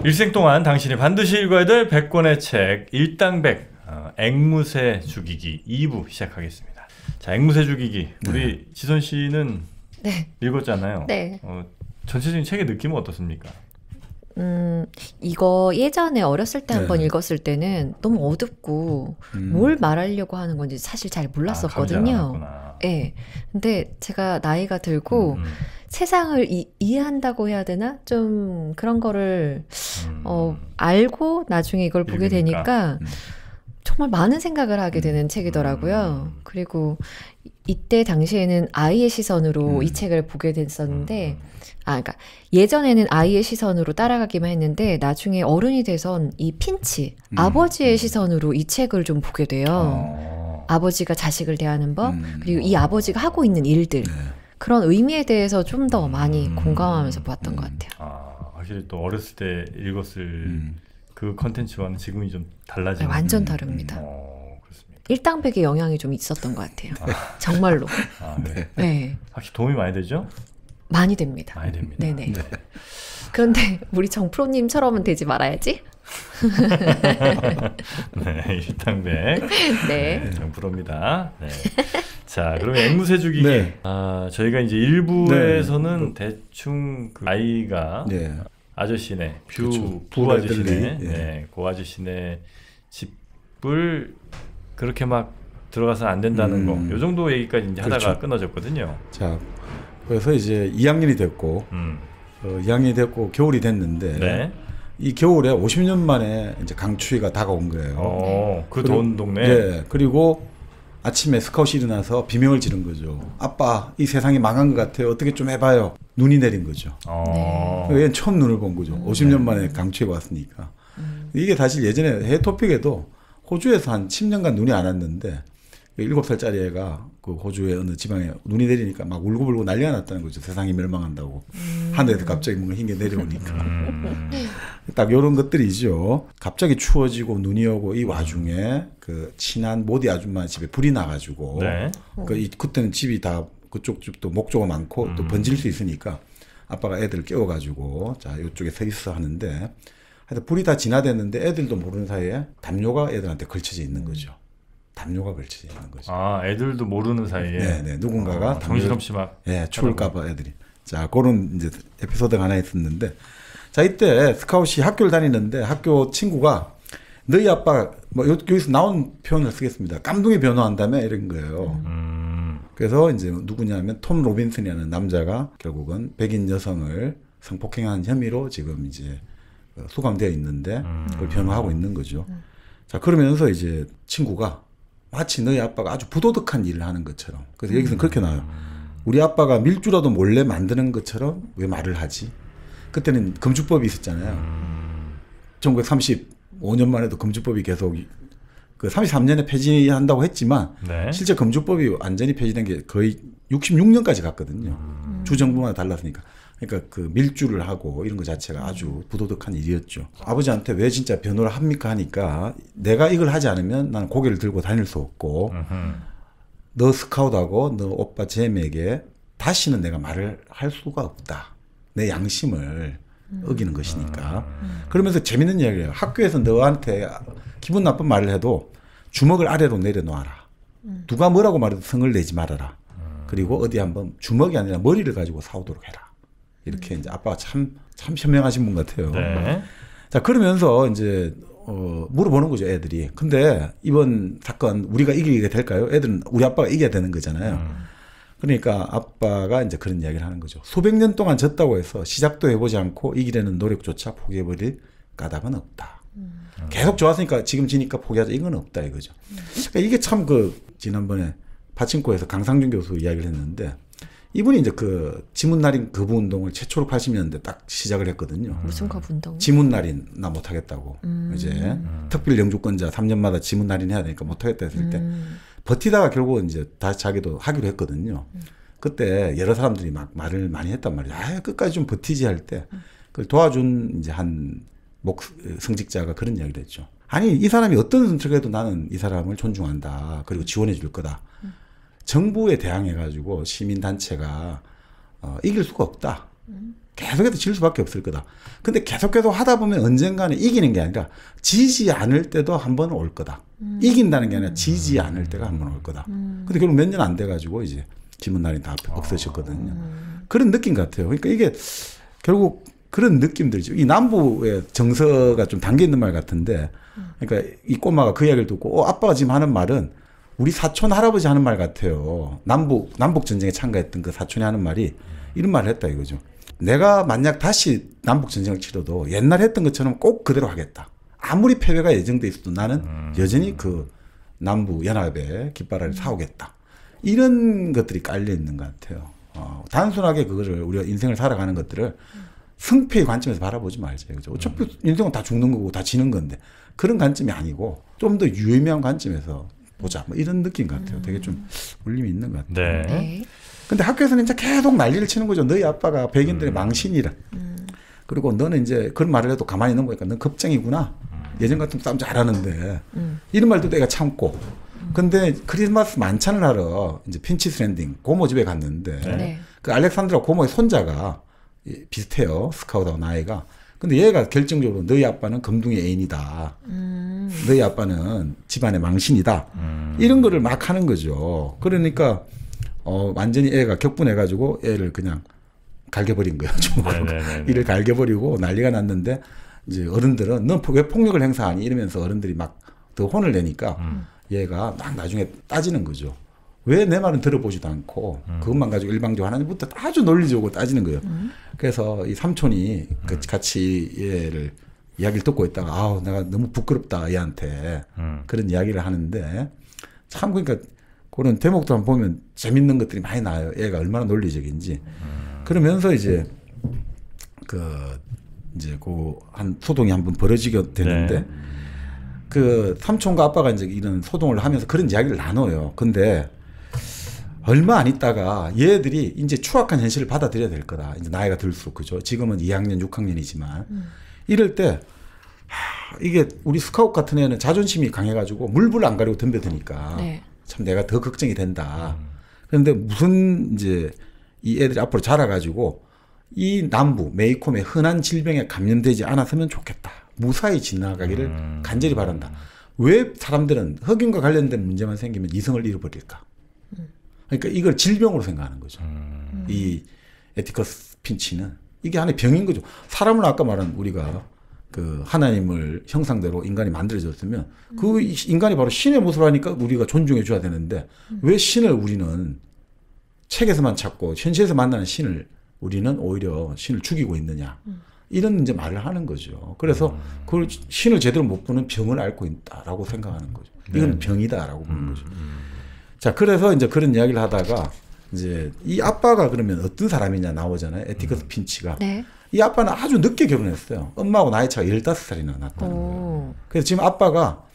일생 동안 당신이 반드시 읽어야 될 100권의 책 일당백 앵무새 죽이기 2부 시작하겠습니다. 자, 앵무새 죽이기 우리 지선 씨는 읽었잖아요. 네. 전체적인 책의 느낌은 어떻습니까? 이거 예전에 어렸을 때 한번 읽었을 때는 너무 어둡고 뭘 말하려고 하는 건지 사실 잘 몰랐었거든요. 네. 근데 제가 나이가 들고 세상을 이해한다고 해야 되나? 좀 그런 거를 알고 나중에 이걸 보게 되니까 정말 많은 생각을 하게 되는 책이더라고요. 그리고 이때 당시에는 아이의 시선으로 이 책을 보게 됐었는데 그러니까 예전에는 아이의 시선으로 따라가기만 했는데 나중에 어른이 돼선 이 핀치, 아버지의 시선으로 이 책을 좀 보게 돼요. 아버지가 자식을 대하는 법, 그리고 이 아버지가 하고 있는 일들. 그런 의미에 대해서 좀 더 많이 공감하면서 봤던 것 같아요. 확실히 또 어렸을 때 읽었을 그 컨텐츠와는 지금이 좀 달라진. 네, 완전 다릅니다. 일당백의 영향이 좀 있었던 것 같아요. 정말로. 네. 네. 확실히 도움이 많이 되죠? 많이 됩니다. 많이 됩니다. 네네. 네. 그런데 우리 정프로님처럼은 되지 말아야지. 네, 일당백. 네. 정프로입니다. 네. 자, 그러면 앵무새 죽이기. 네. 저희가 이제 1부에서는 대충 그 아이가 아저씨네, 부 아저씨네, 네, 그 아저씨네 집을 그렇게 막 들어가서 안 된다는 거, 요 정도 얘기까지 이제 하다가 끊어졌거든요. 자, 그래서 이제 2학년이 됐고, 2학년이 됐고 겨울이 됐는데, 이 겨울에 50년 만에 이제 강추위가 다가온 거예요. 그 더운 동네. 네, 그리고 아침에 스카웃이 일어나서 비명을 지른 거죠. 아빠, 이 세상이 망한 것 같아요. 어떻게 좀 해봐요. 눈이 내린 거죠. 얘는 처음 눈을 본 거죠. 50년 만에 강추위가 왔으니까. 이게 사실 예전에 해외 토픽에도 호주에서 한 10년간 눈이 안 왔는데 7살짜리 애가 그 호주의 어느 지방에 눈이 내리니까 막 울고불고 난리가 났다는 거죠. 세상이 멸망한다고. 하늘에서 갑자기 뭔가 흰 게 내려오니까. 딱 이런 것들이죠. 갑자기 추워지고 눈이 오고 이 와중에 그 친한 모디 아줌마 집에 불이 나가지고 그때는 집이 다 그쪽 집도 목조가 많고 또 번질 수 있으니까 아빠가 애들을 깨워가지고 자 이쪽에 서 있어 하는데 하여튼 불이 다 진화됐는데 애들도 모르는 사이에 담요가 애들한테 걸쳐져 있는 거죠. 담요가 걸쳐져 있는 거죠. 애들도 모르는 사이에. 네네. 누군가가 정신없이 막. 추울까봐 애들이. 자, 그런 이제 에피소드가 하나 있었는데, 자 이때 스카웃이 학교를 다니는데 학교 친구가 너희 아빠 뭐 여기서 나온 표현을 쓰겠습니다. 깜둥이 변호한다며 이런 거예요. 그래서 이제 누구냐면 톰 로빈슨이라는 남자가 결국은 백인 여성을 성폭행한 혐의로 지금 이제 수감되어 있는데 그걸 변호하고 있는 거죠. 자, 그러면서 이제 친구가 마치 너희 아빠가 아주 부도덕한 일을 하는 것처럼. 그래서 여기서는 그렇게 나와요. 우리 아빠가 밀주라도 몰래 만드는 것처럼 왜 말을 하지? 그때는 금주법이 있었잖아요. 1935년 만에도 금주법이 계속 그 33년에 폐지한다고 했지만 실제 금주법이 완전히 폐지된 게 거의 66년까지 갔거든요. 주정부마다 달랐으니까. 그러니까 그 밀주를 하고 이런 것 자체가 아주 부도덕한 일이었죠. 아버지한테 왜 진짜 변호를 합니까 하니까 내가 이걸 하지 않으면 나는 고개를 들고 다닐 수 없고 너 스카웃하고 너 오빠 잼에게 다시는 내가 말을 할 수가 없다. 내 양심을 어기는 것이니까. 그러면서 재밌는 이야기를 해요. 학교에서 너한테 기분 나쁜 말을 해도 주먹을 아래로 내려놓아라. 누가 뭐라고 말해도 성을 내지 말아라. 그리고 어디 한번 주먹이 아니라 머리를 가지고 싸우도록 해라. 이렇게 이제 아빠가 참 현명하신 분 같아요. 자, 그러면서 이제 물어보는 거죠, 애들이. 근데 이번 사건 우리가 이기게 될까요? 애들은 우리 아빠가 이겨야 되는 거잖아요. 그러니까 아빠가 이제 그런 이야기를 하는 거죠. 수백 년 동안 졌다고 해서 시작도 해보지 않고 이기려는 노력조차 포기해버릴 까닭은 없다. 계속 좋았으니까 지금 지니까 포기하자. 이건 없다 이거죠. 그러니까 이게 참 지난번에 파친코에서 강상준 교수 이야기를 했는데 이분이 이제 그 지문날인 거부 운동을 최초로 80년대 딱 시작을 했거든요. 무슨 거부 운동? 지문날인 나 못하겠다고. 이제 특별 영주권자 3년마다 지문날인 해야 되니까 못하겠다 했을 때 버티다가 결국은 이제 다시 자기도 하기로 했거든요. 그때 여러 사람들이 막 말을 많이 했단 말이에요. 끝까지 좀 버티지 할 때 그걸 도와준 이제 한 성직자가 그런 이야기를 했죠. 아니 이 사람이 어떤 선택을 해도 나는 이 사람을 존중한다. 그리고 지원해 줄 거다. 정부에 대항해가지고 시민단체가 이길 수가 없다. 계속해서 질 수밖에 없을 거다. 근데 계속해서 하다 보면 언젠가는 이기는 게 아니라 지지 않을 때도 한 번은 올 거다. 이긴다는 게 아니라 지지 않을 때가 한 번 올 거다. 근데 결국 몇 년 안 돼가지고 이제 지문날이 다 없어졌거든요. 그런 느낌 같아요. 그러니까 이게 결국 그런 느낌들이죠. 이 남부의 정서가 좀 담겨 있는 말 같은데, 그러니까 이 꼬마가 그 이야기를 듣고, 아빠가 지금 하는 말은 우리 사촌 할아버지 하는 말 같아요. 남북 전쟁에 참가했던 그 사촌이 하는 말이 이런 말을 했다 이거죠. 내가 만약 다시 남북 전쟁을 치러도 옛날 했던 것처럼 꼭 그대로 하겠다. 아무리 패배가 예정돼 있어도 나는 여전히 그 남북 연합의 깃발을 사오겠다. 이런 것들이 깔려 있는 것 같아요. 단순하게 그거를 우리가 인생을 살아가는 것들을 승패의 관점에서 바라보지 말자. 그죠? 어차피 인생은 다 죽는 거고 다 지는 건데 그런 관점이 아니고 좀 더 유의미한 관점에서 보자. 뭐 이런 느낌 같아요. 되게 좀 울림이 있는 것 같아요. 네. 근데 학교에서는 이제 계속 난리를 치는 거죠. 너희 아빠가 백인들의 망신이라. 그리고 너는 이제 그런 말을 해도 가만히 넘어가니까 넌 겁쟁이구나. 예전 같으면 싸움 잘하는데. 이런 말도 내가 참고. 근데 크리스마스 만찬을 하러 이제 핀치스 랜딩 고모 집에 갔는데 네. 그 알렉산드라 고모의 손자가 비슷해요. 스카우트하고 나이가. 근데 얘가 결정적으로 너희 아빠는 금둥이 애인이다. 너희 아빠는 집안의 망신이다. 이런 거를 막 하는 거죠. 그러니까 완전히 애가 격분해가지고 애를 그냥 갈겨버린 거예요. 이를 갈겨버리고 난리가 났는데 이제 어른들은 넌 왜 폭력을 행사하니 이러면서 어른들이 막 더 혼을 내니까 얘가 막 나중에 따지는 거죠. 왜 내 말은 들어보지도 않고 그것만 가지고 일방적으로 하나님부터 아주 논리적으로 따지는 거예요. 그래서 이 삼촌이 같이 얘를 이야기를 듣고 있다가 아우 내가 너무 부끄럽다 얘한테 그런 이야기를 하는데 참 그러니까 그런 대목도 한번 보면 재밌는 것들이 많이 나와요. 얘가 얼마나 논리적인지. 그러면서 이제 한 소동이 한번 벌어지게 되는데 네. 그 삼촌과 아빠가 이제 이런 소동을 하면서 그런 이야기를 나눠요. 근데 얼마 안 있다가 얘들이 이제 추악한 현실을 받아들여야 될 거다. 이제 나이가 들수록 그죠. 지금은 2학년, 6학년이지만 이럴 때 이게 우리 스카웃 같은 애는 자존심이 강해가지고 물불 안 가리고 덤벼드니까 네. 참 내가 더 걱정이 된다. 그런데 무슨 이제 이 애들이 앞으로 자라가지고 이 남부 메이콤의 흔한 질병에 감염되지 않았으면 좋겠다. 무사히 지나가기를 간절히 바란다. 왜 사람들은 흑인과 관련된 문제만 생기면 이성을 잃어버릴까? 그러니까 이걸 질병으로 생각하는 거죠. 이 에티커스 핀치는 이게 하나의 병인 거죠. 사람은 아까 말한 우리가 그 하나님을 형상대로 인간이 만들어졌으면 그 인간이 바로 신의 모습을 하니까 우리가 존중해 줘야 되는데 왜 신을 우리는 책에서만 찾고 현실에서 만나는 신을 우리는 오히려 신을 죽이고 있느냐. 이런 이제 말을 하는 거죠. 그래서 그걸 신을 제대로 못 보는 병을 앓고 있다라고 생각하는 거죠. 이건 병이다라고 보는 거죠. 자, 그래서 이제 그런 이야기를 하다가 이제 이 아빠가 그러면 어떤 사람이냐 나오잖아요. 에티커스 핀치가. 네. 이 아빠는 아주 늦게 결혼했어요. 엄마하고 나이 차가 15살이나 났다는 거예요. 그래서 지금 아빠가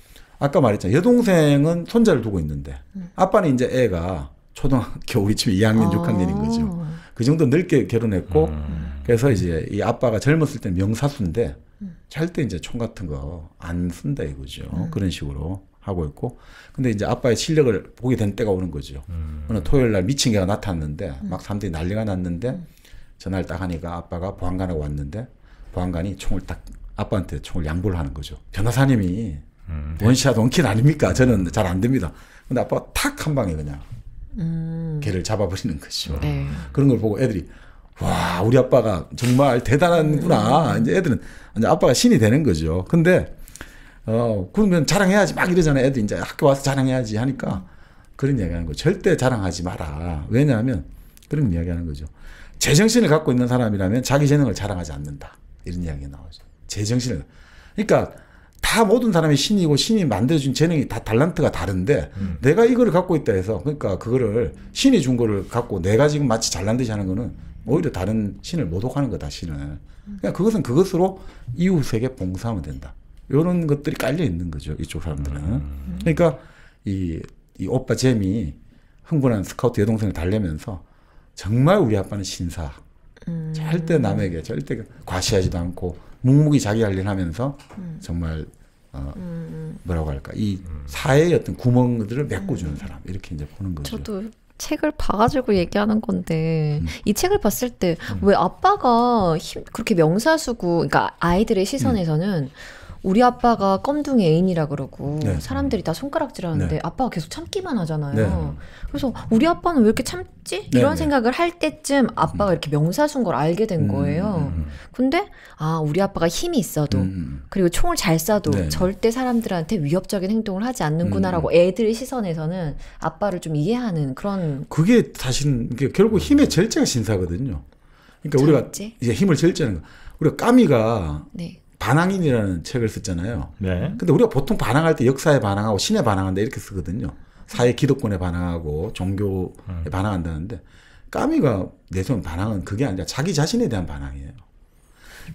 아까 말했잖아요. 여동생은 손자를 두고 있는데 아빠는 이제 애가 초등학교 우리 집에 2학년, 6학년인 거죠. 그 정도 늦게 결혼했고 그래서 이제 이 아빠가 젊었을 때는 명사수인데 절대 이제 총 같은 거 안 쓴다 이거죠. 그런 식으로 하고 있고. 근데 이제 아빠의 실력을 보게 된 때가 오는 거죠. 어느 토요일 날 미친 개가 나타났는데 막 사람들이 난리가 났는데 전화를 딱 하니까 아빠가 보안관하고 왔는데 보안관이 총을 딱 아빠한테 총을 양보를 하는 거죠. 변호사님이 원샷 원킬 아닙니까? 저는 잘 안 됩니다. 근데 아빠가 탁 한 방에 그냥 개를 잡아버리는 거죠. 그런 걸 보고 애들이 와 우리 아빠가 정말 대단한구나. 이제 애들은 이제 아빠가 신이 되는 거죠. 근데 그러면 자랑해야지 막 이러잖아요. 애들 이제 학교 와서 자랑해야지 하니까 그런 이야기하는 거. 절대 자랑하지 마라. 왜냐하면 그런 이야기하는 거죠. 제정신을 갖고 있는 사람이라면 자기 재능을 자랑하지 않는다. 이런 이야기가 나오죠. 제정신을. 그러니까 다 모든 사람이 신이고 신이 만들어준 재능이 다 달란트가 다른데 내가 이거를 갖고 있다 해서 그러니까 그거를 신이 준 거를 갖고 내가 지금 마치 잘난 듯이 하는 거는 오히려 다른 신을 모독하는 거다. 신을. 그러니까 그것은 그것으로 이웃에게 봉사하면 된다. 이런 것들이 깔려 있는 거죠. 이쪽 사람들은. 그러니까 이 오빠 잼이 흥분한 스카우트 여동생을 달래면서 정말 우리 아빠는 신사. 절대 남에게 절대 과시하지도 않고 묵묵히 자기 할 일 하면서 정말 뭐라고 할까 이 사회의 어떤 구멍들을 메꿔주는 사람 이렇게 이제 보는 거죠. 저도 책을 봐가지고 얘기하는 건데 이 책을 봤을 때 왜 아빠가 그렇게 명사수고 그러니까 아이들의 시선에서는 우리 아빠가 껌둥이 애인이라 그러고 네. 사람들이 다 손가락질하는데 네. 아빠가 계속 참기만 하잖아요. 네. 그래서 우리 아빠는 왜 이렇게 참지? 이런 생각을 할 때쯤 아빠가 이렇게 명사수인 걸 알게 된 거예요. 근데 우리 아빠가 힘이 있어도 그리고 총을 잘 쏴도 절대 사람들한테 위협적인 행동을 하지 않는구나라고 애들의 시선에서는 아빠를 좀 이해하는 그런. 그게 사실은 결국 힘의 절제가 신사거든요. 그러니까 우리가 이제 힘을 절제하는 거. 우리가 까미가 네. 반항인이라는 책을 썼잖아요. 네. 근데 우리가 보통 반항할 때 역사에 반항하고 신에 반항한다 이렇게 쓰거든요. 사회 기득권에 반항하고 종교에 반항한다는데 까미가 내세운 반항은 그게 아니라 자기 자신에 대한 반항이에요.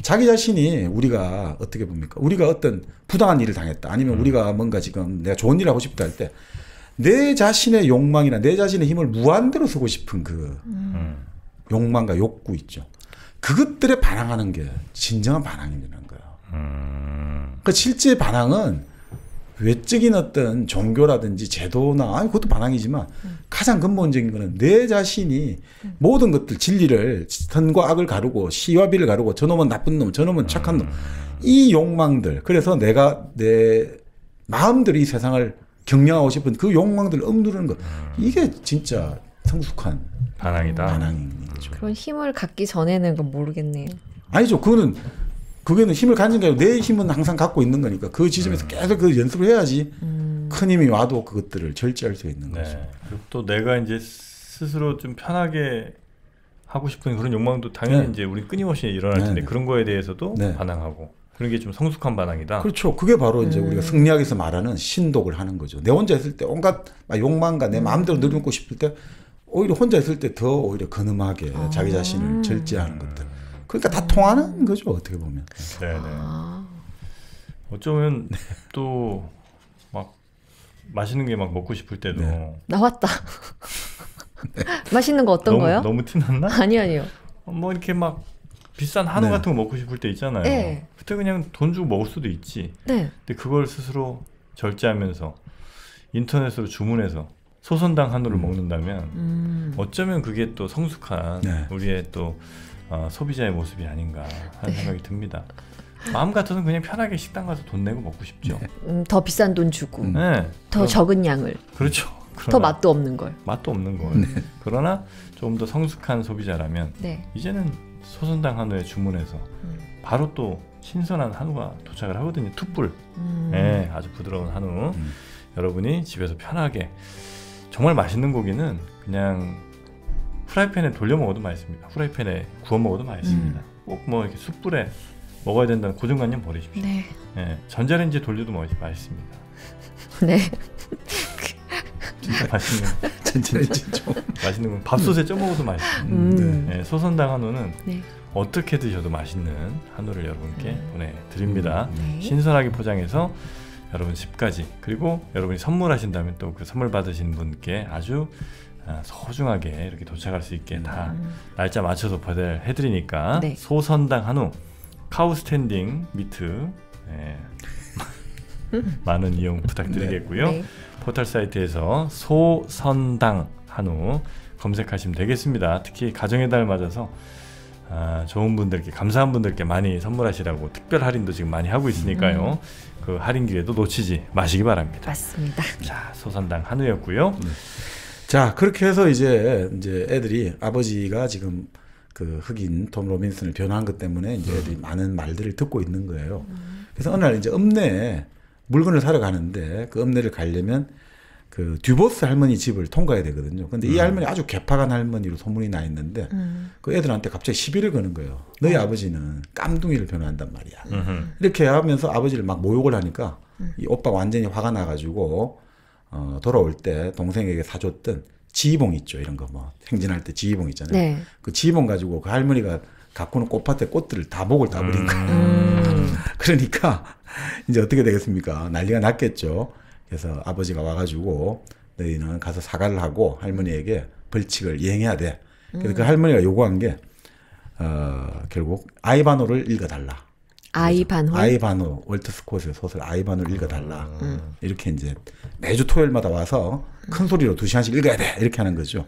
자기 자신이 우리가 어떻게 봅니까? 우리가 어떤 부당한 일을 당했다. 아니면 우리가 뭔가 지금 내가 좋은 일을 하고 싶다 할 때 내 자신의 욕망이나 내 자신의 힘을 무한대로 쓰고 싶은 그 욕망과 욕구 있죠. 그것들에 반항하는 게 진정한 반항이라는 거예요. 그러니까 실제 반항은 외적인 어떤 종교라든지 제도나 그것도 반항이지만 가장 근본적인 거는 내 자신이 모든 것들 진리를 선과 악을 가르고 시와 비를 가르고 저놈은 나쁜 놈, 저놈은 착한 놈 이 욕망들 그래서 내가 내 마음대로 이 세상을 경영하고 싶은 그 욕망들을 억누르는 것 이게 진짜 성숙한 반항인 거죠. 그런 힘을 갖기 전에는 그건 모르겠네요. 아니죠. 그거는 힘을 가진 게 아니고 내 힘은 항상 갖고 있는 거니까 그 지점에서 계속 그 연습을 해야지 큰 힘이 와도 그것들을 절제할 수 있는 거죠. 그리고 또 내가 이제 스스로 좀 편하게 하고 싶은 그런 욕망도 당연히 이제 우리 끊임없이 일어날 텐데 그런 거에 대해서도 반항하고 그런 게 좀 성숙한 반항이다. 그렇죠. 그게 바로 이제 우리가 승리학에서 말하는 신독을 하는 거죠. 내 혼자 있을 때 온갖 욕망과 내 마음대로 누르고 싶을 때 오히려 혼자 있을 때 더 오히려 근엄하게 자기 자신을 절제하는 것들. 그러니까 다 통하는 거죠. 어떻게 보면. 네네. 어쩌면 또 막 맛있는 게 막 먹고 싶을 때도 나왔다. 맛있는 거 어떤 거요? 너무 티났나? 아니요. 뭐 이렇게 막 비싼 한우 같은 거 먹고 싶을 때 있잖아요. 네. 그때 그냥 돈 주고 먹을 수도 있지. 네. 근데 그걸 스스로 절제하면서 인터넷으로 주문해서 소선당 한우를 먹는다면 어쩌면 그게 또 성숙한 우리의 또 소비자의 모습이 아닌가 하는 생각이 듭니다. 마음 같아서는 그냥 편하게 식당 가서 돈 내고 먹고 싶죠. 더 비싼 돈 주고 더 적은 양을. 그렇죠. 더 맛도 없는 걸. 그러나 좀 더 성숙한 소비자라면 이제는 소선당 한우에 주문해서 바로 또 신선한 한우가 도착을 하거든요. 툭불. 아주 부드러운 한우. 여러분이 집에서 편하게 정말 맛있는 고기는 그냥 프라이팬에 돌려 먹어도 맛있습니다. 프라이팬에 구워 먹어도 맛있습니다. 꼭 뭐 이렇게 숯불에 먹어야 된다는 고정관념 버리십시오. 네. 전자레인지에 돌려도 맛있습니다. 네. 진짜 맛있는 전자레인지 좀 맛있는 건 밥솥에 쪄 먹어도 맛있습니다. 소선당 한우는 어떻게 드셔도 맛있는 한우를 여러분께 보내드립니다. 신선하게 포장해서 여러분 집까지 그리고 여러분이 선물하신다면 또 그 선물 받으신 분께 아주 소중하게 이렇게 도착할 수 있게 다 날짜 맞춰서 배달해드리니까 소선당 한우 카우 스탠딩 미트 많은 이용 부탁드리겠고요. 포털 사이트에서 소선당 한우 검색하시면 되겠습니다. 특히 가정의 달 맞아서 좋은 분들께 감사한 분들께 많이 선물하시라고 특별 할인도 지금 많이 하고 있으니까요. 그 할인 기회도 놓치지 마시기 바랍니다. 맞습니다. 자, 소선당 한우였고요. 자, 그렇게 해서 이제 애들이 아버지가 지금 그 흑인 톰 로빈슨을 변호한 것 때문에 이제 애들이 많은 말들을 듣고 있는 거예요. 그래서 어느 날 이제 읍내에 물건을 사러 가는데 그 읍내를 가려면 그 듀보스 할머니 집을 통과해야 되거든요. 근데 이 할머니 아주 개팍한 할머니로 소문이 나 있는데 그 애들한테 갑자기 시비를 거는 거예요. 너희 아버지는 깜둥이를 변호한단 말이야. 이렇게 하면서 아버지를 막 모욕을 하니까 이 오빠가 완전히 화가 나가지고 돌아올 때 동생에게 사줬던 지휘봉 있죠. 이런 거 뭐 행진할 때 지휘봉 있잖아요. 네. 그 지휘봉 가지고 그 할머니가 가꾸는 꽃밭에 꽃들을 다 목을 따버린 거예요. 그러니까 이제 어떻게 되겠습니까? 난리가 났겠죠. 그래서 아버지가 와가지고 너희는 가서 사과를 하고 할머니에게 벌칙을 이행해야 돼. 그래서 그 할머니가 요구한 게 결국 아이바노를 읽어달라. 아이반호 월터 스콧의 소설 아이반호를 읽어달라. 이렇게 이제 매주 토요일마다 와서 큰 소리로 2시간씩 읽어야 돼. 이렇게 하는 거죠.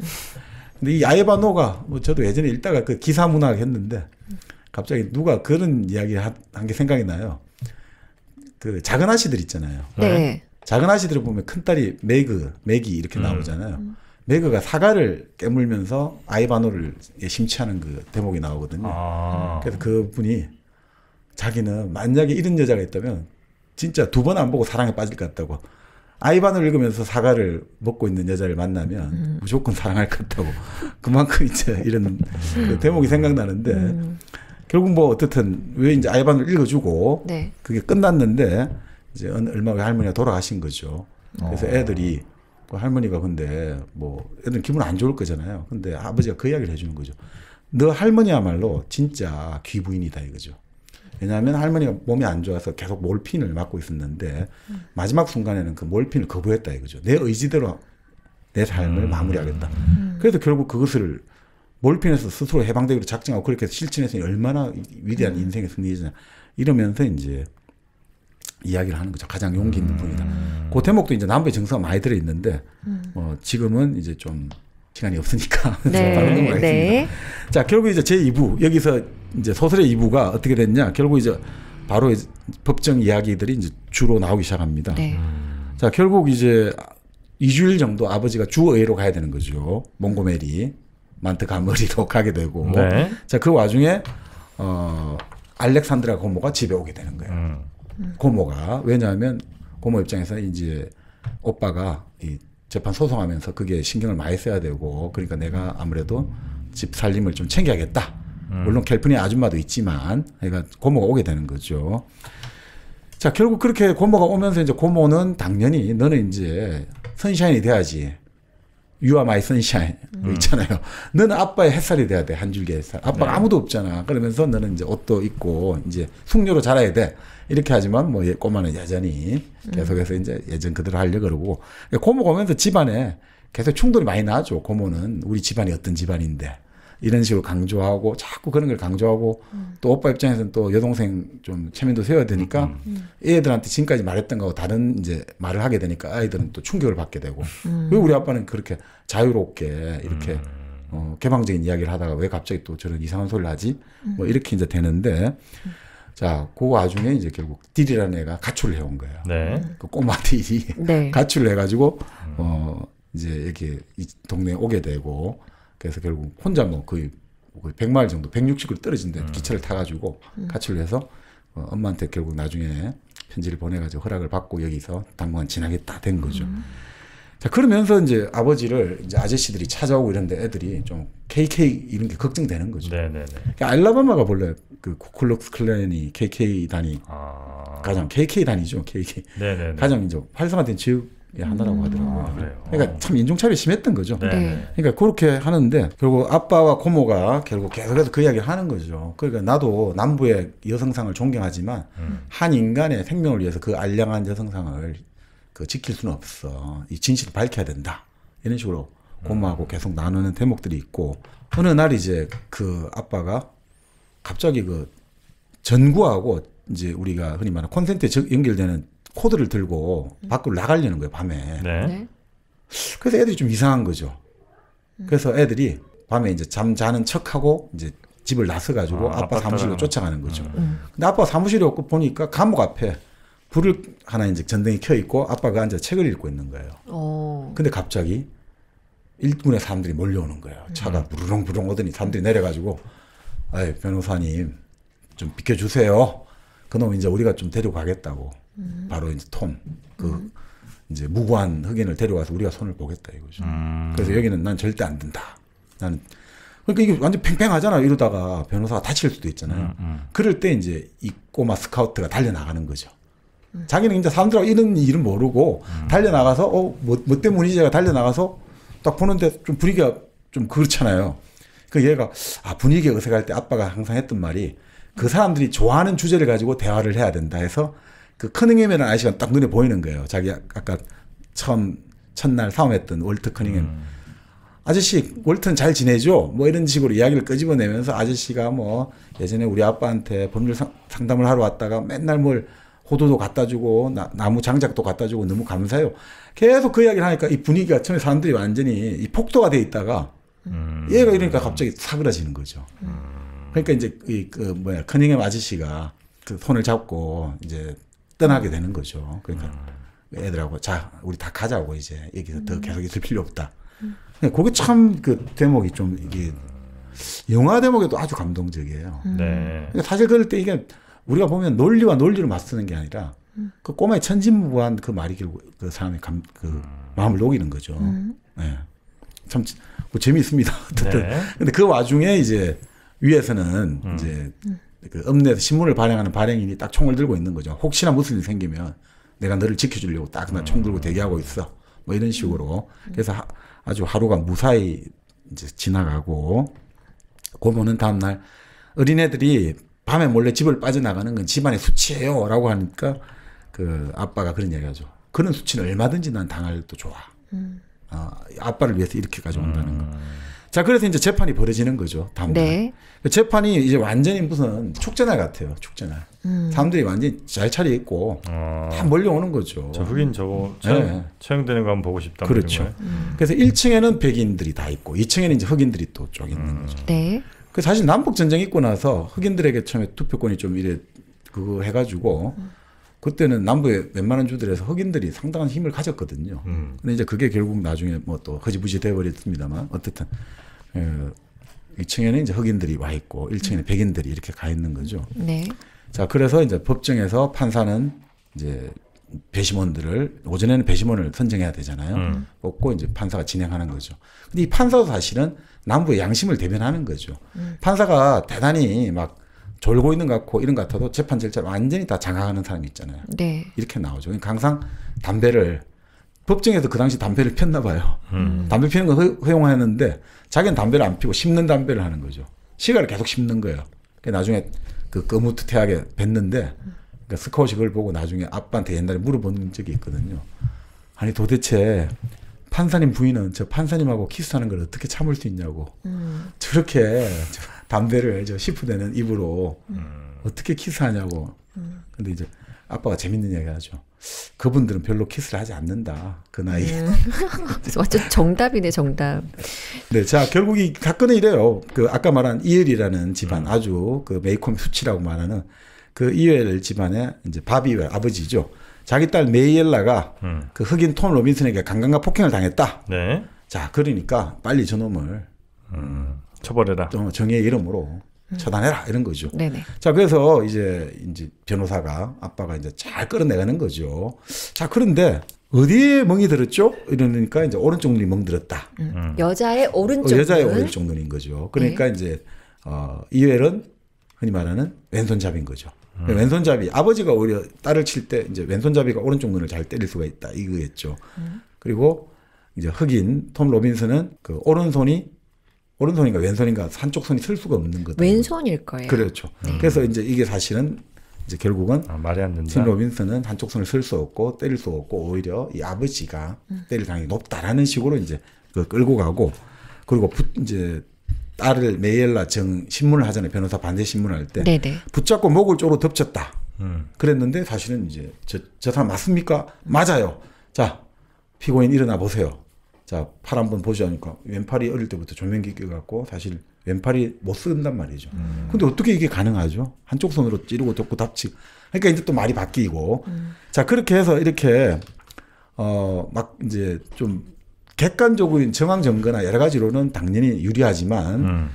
근데 이 아이반호가 뭐 저도 예전에 읽다가 그 기사 문학 했는데 갑자기 누가 그런 이야기 한 게 생각이 나요. 그 작은 아씨들 있잖아요. 네. 작은 아씨들을 보면 큰딸이 맥이 이렇게 나오잖아요. 맥가 사과를 깨물면서 아이반호를 심취하는 그 대목이 나오거든요. 그래서 그분이 자기는 만약에 이런 여자가 있다면 진짜 2번 안 보고 사랑에 빠질 것 같다고. 아이반호를 읽으면서 사과를 먹고 있는 여자를 만나면 무조건 사랑할 것 같다고. 그만큼 이제 이런 그 대목이 생각나는데 결국 뭐 어떻든 왜 이제 아이반호를 읽어주고 네. 그게 끝났는데 이제 얼마 후에 할머니가 돌아가신 거죠. 그래서 애들이 그 할머니가 근데 뭐 애들은 기분 안 좋을 거잖아요. 근데 아버지가 그 이야기를 해주는 거죠. 너 할머니야말로 진짜 귀부인이다 이거죠. 왜냐하면 할머니가 몸이 안 좋아서 계속 몰핀을 맞고 있었는데 마지막 순간에는 그 몰핀을 거부했다 이거죠. 내 의지대로 내 삶을 마무리하겠다. 그래서 결국 그것을 몰핀에서 스스로 해방되기로 작정하고 그렇게 실천해서 얼마나 위대한 인생의 승리잖아요. 이러면서 이제 이야기를 하는 거죠. 가장 용기 있는 분이다. 그 대목도 이제 남부의 정서가 많이 들어있는데 지금은 이제 좀 시간이 없으니까 네. 바로 넘어가겠습니다. 네. 자, 결국 이제 제2부 여기서 이제 소설의 2부가 어떻게 됐냐? 결국 이제 바로 이제 법정 이야기들이 이제 주로 나오기 시작합니다. 네. 자, 결국 이제 2주일 정도 아버지가 주의로 가야 되는 거죠. 몽고메리 만트가머리로 가게 되고. 네. 자, 그 와중에 알렉산드라 고모가 집에 오게 되는 거예요. 고모가 왜냐하면 고모 입장에서 이제 오빠가 이 재판 소송하면서 그게 신경을 많이 써야 되고 그러니까 내가 아무래도 집 살림을 좀 챙겨야겠다. 물론 캘리포니아 아줌마도 있지만 그러니까 고모가 오게 되는 거죠. 자, 결국 그렇게 고모가 오면서 이제 고모는 당연히 너는 이제 선샤인이 돼야지. You are my sunshine. 있잖아요. 너는 아빠의 햇살이 돼야 돼. 한 줄기 햇살. 아빠가 네. 아무도 없잖아. 그러면서 너는 이제 옷도 입고 이제 숙녀로 자라야 돼. 이렇게 하지만 뭐 꼬마는 여전히 계속해서 이제 예전 그대로 하려고 그러고. 고모가 오면서 집안에 계속 충돌이 많이 나죠. 고모는 우리 집안이 어떤 집안인데. 이런 식으로 강조하고 자꾸 그런 걸 강조하고 또 오빠 입장에서는 또 여동생 좀 체면도 세워야 되니까 애들한테 지금까지 말했던 거하고 다른 이제 말을 하게 되니까 아이들은 또 충격을 받게 되고 왜 우리 아빠는 그렇게 자유롭게 이렇게 개방적인 이야기를 하다가 왜 갑자기 또 저런 이상한 소리를 하지? 뭐 이렇게 이제 되는데 자, 그 와중에 이제 결국 딜이라는 애가 가출을 해온 거예요. 네. 그 꼬마 딜이 네. 가출을 해가지고 이제 이렇게 이 동네에 오게 되고 그래서 결국 혼자 뭐 거의 100마일 정도 160km 떨어진데 기차를 타가지고 가출을 해서 엄마한테 결국 나중에 편지를 보내가지고 허락을 받고 여기서 당분간 지나겠다 된 거죠. 자, 그러면서 이제 아버지를 이제 아저씨들이 찾아오고 이런데 애들이 좀 KK 이런 게 걱정되는 거죠. 네네네. 그러니까 알라바마가 본래 그 쿠클룩스 클랜이 KK 단위 가장 KK 단위죠. KK 네네네. 가장 이제 활성화된 지역 하나라고 하더라고요. 그래요. 그러니까 참 인종차별이 심했던 거죠. 네. 그러니까 그렇게 하는데 결국 아빠와 고모가 결국 계속해서 그 이야기를 하는 거죠. 그러니까 나도 남부의 여성상을 존경하지만 한 인간의 생명을 위해서 그 알량한 여성상을 그 지킬 수는 없어. 이 진실을 밝혀야 된다. 이런 식으로 고모하고 계속 나누는 대목들이 있고 어느 날 이제 그 아빠가 갑자기 그 전구하고 이제 우리가 흔히 말하는 콘센트에 연결되는 코드를 들고 밖으로 나가려는 거예요, 밤에. 네. 네. 그래서 애들이 좀 이상한 거죠. 그래서 애들이 밤에 이제 잠자는 척하고 이제 집을 나서가지고 아빠 사무실로 쫓아가는 거죠. 근데 아빠가 사무실에 없고 보니까 감옥 앞에 불을 하나 이제 전등이 켜 있고 아빠가 앉아 책을 읽고 있는 거예요. 근데 갑자기 일군의 사람들이 몰려오는 거예요. 차가 부르렁부르렁 오더니 사람들이 내려가지고 아이, 변호사님 좀 비켜주세요. 그놈 이제 우리가 좀 데리고 가겠다고. 바로 이제 톰, 그 이제 무고한 흑인을 데려와서 우리가 손을 보겠다 이거죠. 그래서 여기는 난 절대 안 된다. 나는 그러니까 이게 완전 팽팽하잖아. 이러다가 변호사가 다칠 수도 있잖아요. 그럴 때 이제 이 꼬마 스카우트가 달려 나가는 거죠. 자기는 이제 사람들하고 이런 일은 모르고 달려 나가서 뭐 때문이지가 달려 나가서 딱 보는데 좀 분위기가 좀 그렇잖아요. 그 얘가 분위기가 어색할 때 아빠가 항상 했던 말이 그 사람들이 좋아하는 주제를 가지고 대화를 해야 된다 해서 그 커닝햄이라는 아저씨가 딱 눈에 보이는 거예요. 자기 아까 첫날 싸움했던 월트 커닝햄. 아저씨 월튼 잘 지내죠? 뭐 이런 식으로 이야기를 끄집어내면서 아저씨가 뭐 예전에 우리 아빠한테 법률 상담을 하러 왔다가 맨날 뭘 호도도 갖다 주고 나무 장작도 갖다 주고 너무 감사해요. 계속 그 이야기를 하니까 이 분위기가 처음에 사람들이 완전히 이 폭도가 돼 있다가 얘가 이러니까 갑자기 사그라지는 거죠. 그러니까 이제 커닝햄 아저씨가 그 손을 잡고 이제 떠나게 되는 거죠. 그러니까 애들하고 자 우리 다 가자고 이제 여기서 더 계속 있을 필요 없다. 그게 참 그 대목이 좀 이게 영화 대목에도 아주 감동적이에요. 네. 그러니까 사실 그럴 때 이게 우리가 보면 논리와 논리를 맞서는 게 아니라 그 꼬마의 천진무구한 그 말이 결국 그 사람의 그 마음을 녹이는 거죠. 네. 참 뭐 재미있습니다. 네. 근데 그 와중에 이제 위에서는 이제 그 읍내에서 신문을 발행하는 발행인이 딱 총을 들고 있는 거죠. 혹시나 무슨 일이 생기면 내가 너를 지켜주려고 딱 나 총 들고 대기하고 있어. 뭐 이런 식으로. 그래서 아주 하루가 무사히 이제 지나가고 고모는 다음날 어린애들이 밤에 몰래 집을 빠져나가는 건 집안의 수치예요 라고 하니까 그 아빠가 그런 얘기하죠. 그런 수치는 얼마든지 난 당해도 좋아. 아빠를 위해서 이렇게까지 온다는 거. 자, 그래서 이제 재판이 벌어지는 거죠. 다음날. 네. 재판이 이제 완전히 무슨 축제날 같아요. 축제날. 사람들이 완전히 잘 차려입고 다 몰려오는 거죠. 저 흑인 저거 처형되는 거 한번 보고 싶다. 그렇죠. 그래서 1층에는 백인들이 다 있고 2층에는 이제 흑인들이 또 쭉 있는 거죠. 네. 그 사실 남북 전쟁 있고 나서 흑인들에게 처음에 투표권이 좀 이래 그거 해가지고 그때는 남부의 웬만한 주들에서 흑인들이 상당한 힘을 가졌거든요. 근데 이제 그게 결국 나중에 뭐 또 허지부지 돼버렸습니다만 어쨌든 2층에는 이제 흑인들이 와 있고 1층에는 백인들이 이렇게 가 있는 거죠. 네. 자, 그래서 이제 법정에서 판사는 이제 배심원들을 오전에는 배심원을 선정해야 되잖아요. 뽑고 이제 판사가 진행하는 거죠. 근데 이 판사도 사실은 남부의 양심을 대변하는 거죠. 판사가 대단히 막 졸고 있는 것 같고 이런 것 같아도 재판 절차를 완전히 다 장악하는 사람이 있잖아요. 네. 이렇게 나오죠. 그러니까 항상 담배를 법정에서 그 당시 담배를 폈나 봐요. 담배 피는 거 허용하였는데 자기는 담배를 안 피고 씹는 담배를 하는 거죠. 시가를 계속 씹는 거예요. 나중에 그 거무투태하게 뱉는데 그러니까 스카웃이 그걸 보고 나중에 아빠한테 옛날에 물어본 적이 있거든요. 아니 도대체 판사님 부인은 저 판사님하고 키스하는 걸 어떻게 참을 수 있냐고. 저렇게 담배를 저 시프되는 입으로 어떻게 키스하냐고. 근데 이제 아빠가 재밌는 얘기 하죠. 그분들은 별로 키스를 하지 않는다. 그 나이에. 완전 정답이네, 정답. 네, 자, 결국 이 사건은 이래요. 그 아까 말한 이엘이라는 집안, 아주 그 메이콤 수치라고 말하는 그 이엘 집안의 이제 밥 이엘 아버지죠. 자기 딸 메이엘라가 그 흑인 톰 로빈슨에게 강간과 폭행을 당했다. 네. 자, 그러니까 빨리 저놈을 처벌해라. 정의의 이름으로 처단해라 이런 거죠. 네네. 자, 그래서 이제 변호사가 아빠가 이제 잘 끌어내가는 거죠. 자, 그런데 어디에 멍이 들었죠? 이러니까 이제 오른쪽 눈이 멍들었다. 여자의 오른쪽 여자의 오른쪽 눈인 거죠. 그러니까 네. 이제 이웰은 흔히 말하는 왼손잡이인 거죠. 왼손잡이 아버지가 오히려 딸을 칠 때 이제 왼손잡이가 오른쪽 눈을 잘 때릴 수가 있다 이거였죠. 그리고 이제 흑인 톰 로빈슨은 그 오른손인가 왼손인가 한쪽 손이 쓸 수가 없는 거죠. 왼손일 거예요. 그렇죠. 그래서 이제 이게 사실은 이제 결국은 말이 안 된다. 톰 로빈슨은 한쪽 손을 쓸 수 없고 때릴 수 없고 오히려 이 아버지가 때릴 가능성이 높다라는 식으로 이제 그 끌고 가고 그리고 이제 딸을 메이엘라 신문을 하잖아요. 변호사 반대 신문을 할 때 붙잡고 목을 쪼로 덮쳤다. 그랬는데 사실은 이제 저 사람 맞습니까? 맞아요. 자, 피고인 일어나 보세요. 자, 팔 한번 보시니까 왼팔이 어릴 때부터 조명기 껴갖고 사실 왼팔이 못 쓴단 말이죠. 근데 어떻게 이게 가능하죠? 한쪽 손으로 찌르고 덮고 닥치고. 그러니까 이제 또 말이 바뀌고. 자, 그렇게 해서 이렇게 막 이제 좀 객관적인 정황 증거나 여러 가지로는 당연히 유리하지만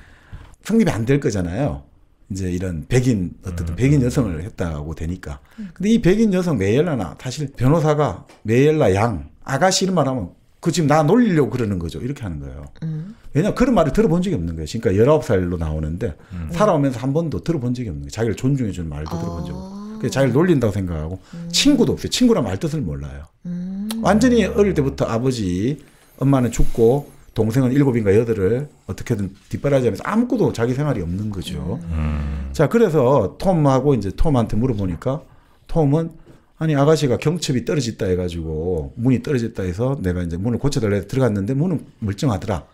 성립이 안 될 거잖아요. 이제 이런 어떻든 백인 여성을 했다고 되니까. 근데 이 백인 여성 메이엘라나 사실 변호사가 메이엘라 양 아가씨 이런 말 하면 그 지금 나 놀리려고 그러는 거죠. 이렇게 하는 거예요. 왜냐하면 그런 말을 들어본 적이 없는 거예요. 그러니까 19살로 나오는데 살아오면서 한 번도 들어본 적이 없는 거예요. 자기를 존중해 주는 말도 들어본 적이 없고. 그래서 자기를 놀린다고 생각하고 친구도 없어요. 친구란 말 뜻을 몰라요. 완전히 어릴 때부터 엄마는 죽고 동생은 7인가 8을 어떻게든 뒷바라지하면서 아무것도 자기 생활이 없는 거죠. 자, 그래서 톰한테 물어보니까 톰은 아니 아가씨가 경첩이 떨어졌다 해가지고 문이 떨어졌다 해서 내가 이제 문을 고쳐달라 해서 들어갔는데 문은 멀쩡하더라.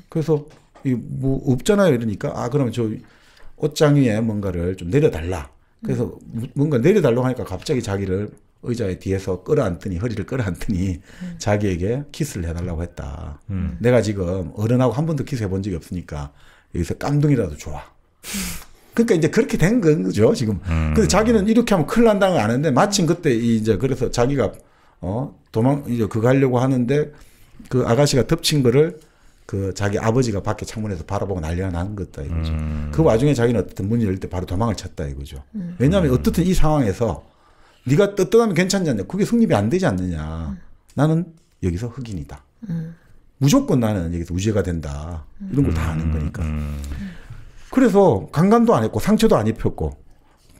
그래서 뭐 없잖아요. 이러니까 그러면 저 옷장 위에 뭔가를 좀 내려달라. 그래서 뭔가 내려달라고 하니까 갑자기 자기를 의자에 뒤에서 끌어안더니 허리를 끌어안더니 자기에게 키스를 해달라고 했다. 내가 지금 어른하고 한 번도 키스 해본 적이 없으니까 여기서 깜둥이라도 좋아. 그러니까 이제 그렇게 된 거죠 지금. 근데 자기는 이렇게 하면 큰일 난다는 걸 아는데 마침 그때 이제 그래서 자기가 이제 그거 하려고 하는데 그 아가씨가 덮친 거를 그 자기 아버지가 밖에 창문에서 바라보고 난리가 난 거다 이거죠. 그 와중에 자기는 어떻든 문을 열 때 바로 도망을 쳤다 이거죠. 왜냐하면 어떻든 이 상황에서 네가 떳떳하면 괜찮지 않냐. 그게 성립이 안 되지 않느냐. 나는 여기서 흑인이다. 무조건 나는 여기서 우죄가 된다. 이런 걸 다 아는 거니까. 그래서 강간도 안 했고 상처도 안 입혔고.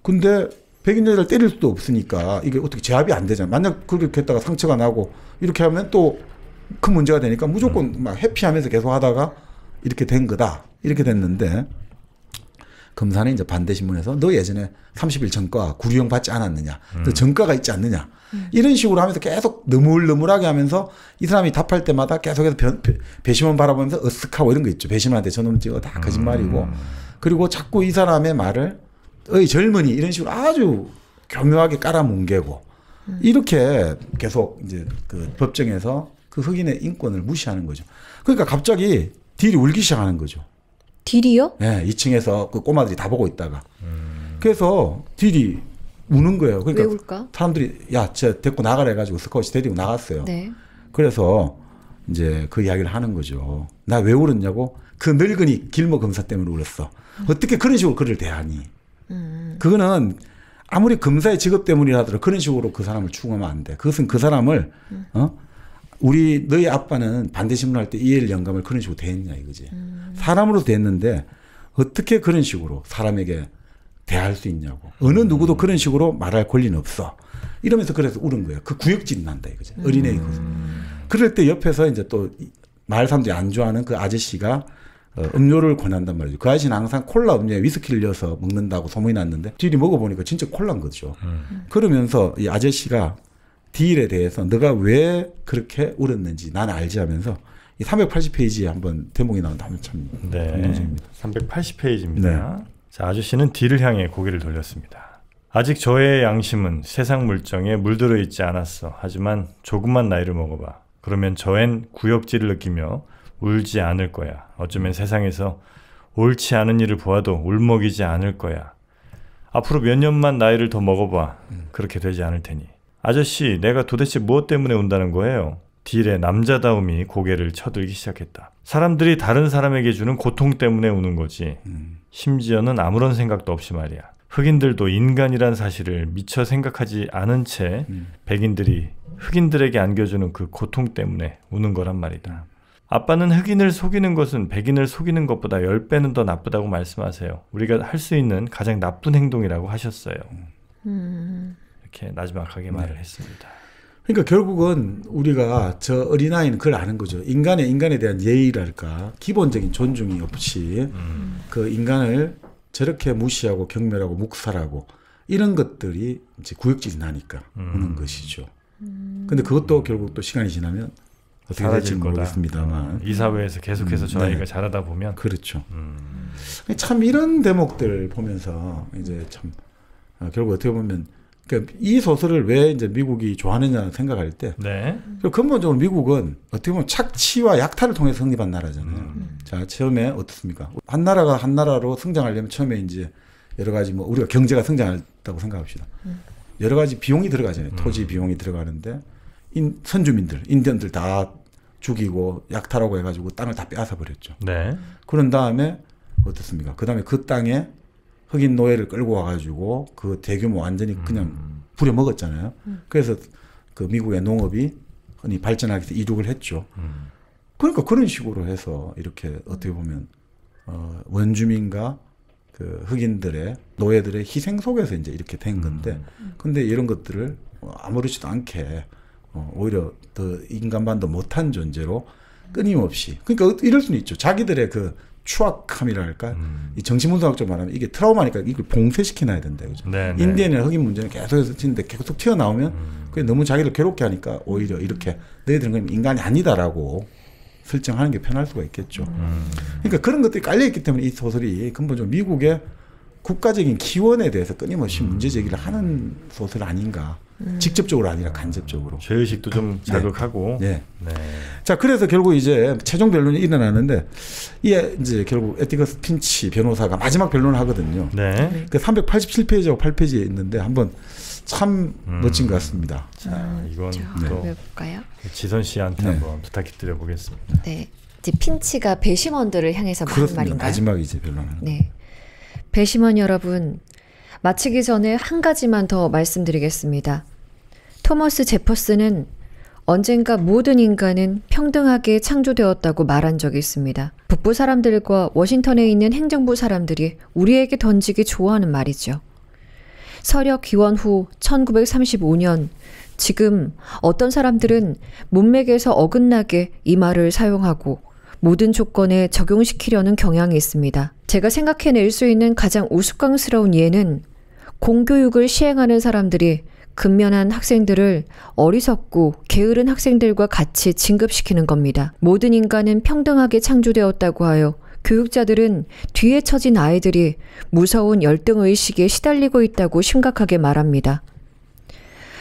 근데 백인 여자를 때릴 수도 없으니까 이게 어떻게 제압이 안 되잖아. 만약 그렇게 했다가 상처가 나고 이렇게 하면 또 큰 문제가 되니까 무조건 막 회피하면서 계속 하다가 이렇게 된 거다. 이렇게 됐는데 검사는 이제 반대신문에서 너 예전에 30일 전과 구류형 받지 않았느냐. 너 전과가 있지 않느냐. 이런 식으로 하면서 계속 너물너물하게 하면서 이 사람이 답할 때마다 계속해서 배심원 바라보면서 으쓱하고 이런 거 있죠. 배심원한테 저놈 찍어 다 거짓말이고. 그리고 자꾸 이 사람의 말을 어이 젊은이 이런 식으로 아주 교묘하게 깔아뭉개고 이렇게 계속 이제 그 법정에서 그 흑인의 인권을 무시하는 거죠. 그러니까 갑자기 딜이 울기 시작하는 거죠. 딜이요? 네, 2층에서 그 꼬마들이 다 보고 있다가. 그래서 딜이 우는 거예요. 그러니까 왜 울까? 사람들이 야, 쟤 데리고 나가라 해가지고 스카웃이 데리고 나갔어요. 네. 그래서 이제 그 이야기를 하는 거죠. 나 왜 울었냐고? 그 늙은이 길모 검사 때문에 울었어. 어떻게 그런 식으로 그를 대하니? 그거는 아무리 검사의 직업 때문이라도 그런 식으로 그 사람을 추궁하면 안 돼. 그것은 그 사람을 우리 너희 아빠는 반대신문 할 때 이해를 영감을 그런 식으로 대했냐 이거지. 사람으로 대했는데 어떻게 그런 식으로 사람에게 대할 수 있냐고. 어느 누구도 그런 식으로 말할 권리는 없어. 이러면서 그래서 울은 거예요. 그 구역질이 난다 이거지. 어린애이거든. 그럴 때 옆에서 이제 또 마을 사람들이 안 좋아하는 그 아저씨가 음료를 권한단 말이죠. 그 아저씨는 항상 콜라 음료에 위스키를 넣어서 먹는다고 소문이 났는데 딜이 먹어보니까 진짜 콜라인 거죠. 그러면서 이 아저씨가 딜에 대해서 너가 왜 그렇게 울었는지 나는 알지 하면서 이 380페이지에 한번 대목이 나온다 하면 참 감동적입니다. 380페이지입니다. 네. 자, 아저씨는 딜을 향해 고개를 돌렸습니다. 아직 저의 양심은 세상 물정에 물들어 있지 않았어. 하지만 조금만 나이를 먹어봐. 그러면 저엔 구역질을 느끼며 울지 않을 거야. 어쩌면 세상에서 옳지 않은 일을 보아도 울먹이지 않을 거야. 앞으로 몇 년만 나이를 더 먹어봐. 그렇게 되지 않을 테니. 아저씨, 내가 도대체 무엇 때문에 운다는 거예요? 딜의 남자다움이 고개를 쳐들기 시작했다. 사람들이 다른 사람에게 주는 고통 때문에 우는 거지. 심지어는 아무런 생각도 없이 말이야. 흑인들도 인간이란 사실을 미처 생각하지 않은 채 백인들이 흑인들에게 안겨주는 그 고통 때문에 우는 거란 말이다. 아빠는 흑인을 속이는 것은 백인을 속이는 것보다 10배는 더 나쁘다고 말씀하세요. 우리가 할 수 있는 가장 나쁜 행동이라고 하셨어요. 이렇게 나지막하게 말을 했습니다. 그러니까 결국은 우리가 저 어린아이는 그걸 아는 거죠. 인간에 대한 예의랄까 기본적인 존중이 없이 그 인간을 저렇게 무시하고 경멸하고 묵살하고 이런 것들이 이제 구역질이 나니까 오는 것이죠. 근데 그것도 결국 또 시간이 지나면 어떻게 될지 모르겠습니다만 이 사회에서 계속해서 저 아이가 자라다 보면 그렇죠. 참 이런 대목들 보면서 이제 참 결국 어떻게 보면 그러니까 이 소설을 왜 이제 미국이 좋아하느냐 생각할 때 근본적으로 미국은 어떻게 보면 착취와 약탈을 통해서 성립한 나라잖아요. 자, 처음에 어떻습니까? 한 나라가 한 나라로 성장하려면 처음에 이제 여러 가지 뭐 우리가 경제가 성장했다고 생각합시다. 여러 가지 비용이 들어가잖아요. 토지 비용이 들어가는데 선주민들, 인디언들 다 죽이고 약탈하고 해가지고 땅을 다 빼앗아 버렸죠. 네. 그런 다음에 어떻습니까? 그 다음에 그 땅에 흑인 노예를 끌고 와가지고 그 대규모 완전히 그냥 부려먹었잖아요. 그래서 그 미국의 농업이 흔히 발전하기 위해서 이륙을 했죠. 그러니까 그런 식으로 해서 이렇게 어떻게 보면 원주민과 그 흑인들의 노예들의 희생 속에서 이제 이렇게 된 건데, 근데 이런 것들을 아무렇지도 않게 오히려 더 인간반도 못한 존재로 끊임없이, 그러니까 이럴 수는 있죠. 자기들의 그 추악함이랄까, 이 정신분석학적으로 말하면 이게 트라우마니까 이걸 봉쇄시켜놔야 된다, 그죠? 인디언이나 흑인 문제는 계속해서 치는데 계속 튀어나오면 그게 너무 자기를 괴롭게 하니까 오히려 이렇게 너희들은 인간이 아니다라고 설정하는 게 편할 수가 있겠죠. 그러니까 그런 것들이 깔려있기 때문에 이 소설이 근본적으로 미국의 국가적인 기원에 대해서 끊임없이 문제 제기를 하는 소설 아닌가. 직접적으로 아니라 간접적으로. 죄의식도 좀 자극하고. 네. 네. 자, 그래서 결국 이제 최종 변론이 일어나는데 이게 이제 결국 에티거스 핀치 변호사가 마지막 변론을 하거든요. 네. 그 387페이지하고 8페이지에 있는데 한번 참 멋진 것 같습니다. 자, 이건 또 볼까요? 지선 씨한테 한번 부탁드려 보겠습니다. 네. 이제 핀치가 배심원들을 향해서 하는 말인가요? 마지막 이제 변론하는. 네. 배심원 여러분, 마치기 전에 한 가지만 더 말씀드리겠습니다. 토머스 제퍼슨은 언젠가 모든 인간은 평등하게 창조되었다고 말한 적이 있습니다. 북부 사람들과 워싱턴에 있는 행정부 사람들이 우리에게 던지기 좋아하는 말이죠. 서력 기원 후 1935년, 지금 어떤 사람들은 문맥에서 어긋나게 이 말을 사용하고 모든 조건에 적용시키려는 경향이 있습니다. 제가 생각해낼 수 있는 가장 우스꽝스러운 예는 공교육을 시행하는 사람들이 근면한 학생들을 어리석고 게으른 학생들과 같이 진급시키는 겁니다. 모든 인간은 평등하게 창조되었다고 하여 교육자들은 뒤에 처진 아이들이 무서운 열등의식에 시달리고 있다고 심각하게 말합니다.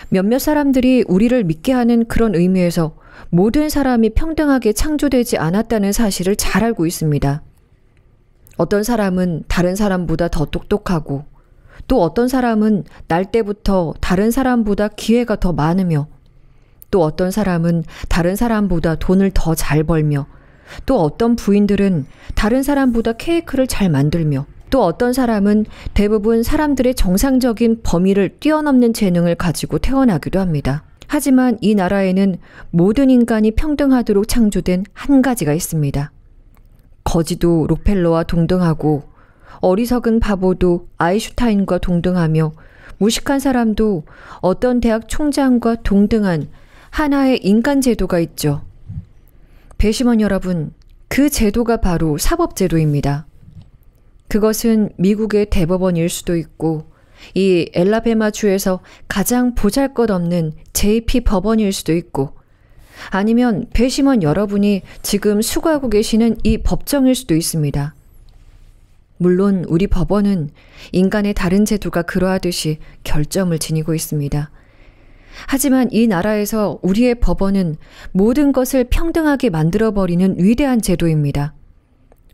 몇몇 사람들이 우리를 믿게 하는 그런 의미에서 모든 사람이 평등하게 창조되지 않았다는 사실을 잘 알고 있습니다. 어떤 사람은 다른 사람보다 더 똑똑하고 또 어떤 사람은 날 때부터 다른 사람보다 기회가 더 많으며 또 어떤 사람은 다른 사람보다 돈을 더 잘 벌며 또 어떤 부인들은 다른 사람보다 케이크를 잘 만들며 또 어떤 사람은 대부분 사람들의 정상적인 범위를 뛰어넘는 재능을 가지고 태어나기도 합니다. 하지만 이 나라에는 모든 인간이 평등하도록 창조된 한 가지가 있습니다. 거지도 록펠러와 동등하고 어리석은 바보도 아인슈타인과 동등하며 무식한 사람도 어떤 대학 총장과 동등한 하나의 인간 제도가 있죠. 배심원 여러분, 그 제도가 바로 사법제도입니다. 그것은 미국의 대법원일 수도 있고 이 엘라베마주에서 가장 보잘것없는 JP 법원일 수도 있고 아니면 배심원 여러분이 지금 수고하고 계시는 이 법정일 수도 있습니다. 물론 우리 법원은 인간의 다른 제도가 그러하듯이 결점을 지니고 있습니다. 하지만 이 나라에서 우리의 법원은 모든 것을 평등하게 만들어버리는 위대한 제도입니다.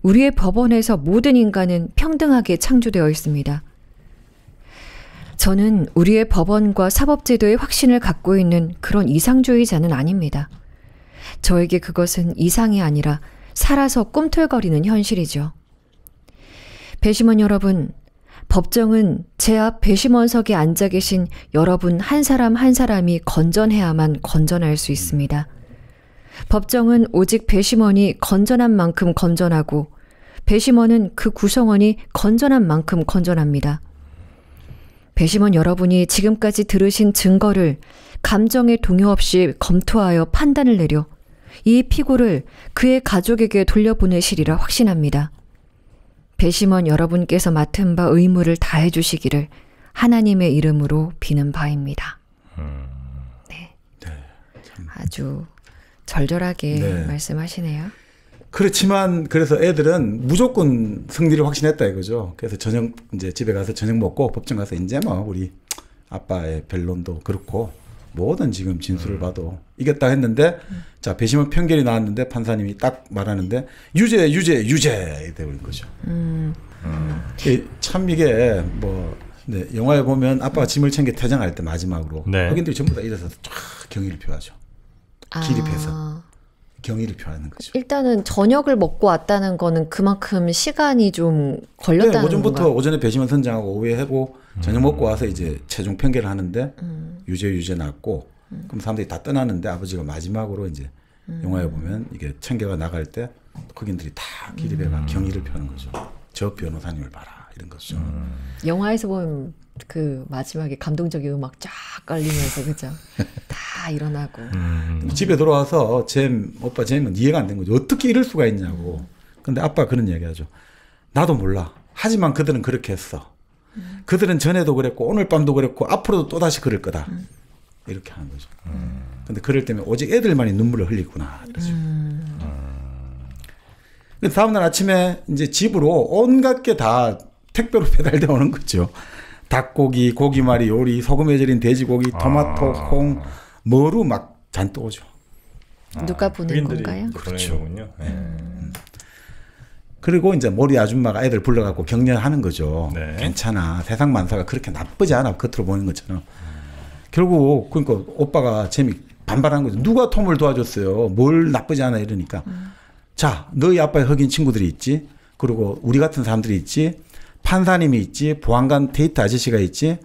우리의 법원에서 모든 인간은 평등하게 창조되어 있습니다. 저는 우리의 법원과 사법제도의 확신을 갖고 있는 그런 이상주의자는 아닙니다. 저에게 그것은 이상이 아니라 살아서 꿈틀거리는 현실이죠. 배심원 여러분, 법정은 제 앞 배심원석에 앉아 계신 여러분 한 사람 한 사람이 건전해야만 건전할 수 있습니다. 법정은 오직 배심원이 건전한 만큼 건전하고 배심원은 그 구성원이 건전한 만큼 건전합니다. 배심원 여러분이 지금까지 들으신 증거를 감정의 동요 없이 검토하여 판단을 내려 이 피고를 그의 가족에게 돌려보내시리라 확신합니다. 배심원 여러분께서 맡은 바 의무를 다해 주시기를 하나님의 이름으로 비는 바입니다. 네. 네, 아주 절절하게 말씀하시네요. 그렇지만 그래서 애들은 무조건 승리를 확신했다 이거죠. 그래서 저녁 이제 집에 가서 저녁 먹고 법정 가서 이제 뭐 우리 아빠의 변론도 그렇고 모든 지금 진술을 봐도 이겼다 했는데 자 배심원 편결이 나왔는데 판사님이 딱 말하는데 유죄 되는 거죠. 참 이게 뭐 영화에 보면 아빠가 짐을 챙겨 퇴장할 때 마지막으로 흑인들이 전부 다 일어서서 쫙 경의를 표하죠. 기립해서 경의를 표하는 거죠. 일단은 저녁을 먹고 왔다는 거는 그만큼 시간이 좀 걸렸다는 오전부터 오전에 배심원 선장하고 오후에 하고 저녁 먹고 와서 이제 최종 편결을 하는데 유죄 났고 그럼 사람들이 다 떠나는데 아버지가 마지막으로 이제 영화에 보면 이게 챙겨가 나갈 때 흑인들이 다 기립해가 경의를 표하는 거죠. 저 변호사님을 봐라 이런 거죠. 영화에서 보면 그 마지막에 감동적인 음악 쫙 깔리면서 그죠? 다 일어나고 집에 돌아와서 오빠 잼은 이해가 안 된 거죠. 어떻게 이럴 수가 있냐고. 근데 아빠가 그런 이야기하죠. 나도 몰라. 하지만 그들은 그렇게 했어. 그들은 전에도 그랬고 오늘 밤도 그랬고 앞으로도 또다시 그럴 거다. 이렇게 하는 거죠. 근데 그럴 때면 오직 애들만이 눈물을 흘리구나. 그러죠. 다음날 아침에 이제 집으로 온갖 게 다 택배로 배달되어 오는 거죠. 닭고기, 고기말이 요리, 소금에 절인 돼지고기, 토마토, 콩, 뭐로 막 잔뜩 오죠. 누가 보낸 건가요? 그렇죠. 그리고 이제 모리 아줌마가 애들 불러갖고 격려하는 거죠. 네. 괜찮아. 세상 만사가 그렇게 나쁘지 않아. 겉으로 보는 것처럼. 결국 그러니까 오빠가 반발한 거죠. 누가 톰을 도와줬어요. 뭘 나쁘지 않아 이러니까. 자, 너희 아빠의 흑인 친구들이 있지. 그리고 우리 같은 사람들이 있지. 판사님이 있지. 보안관 데이트 아저씨가 있지.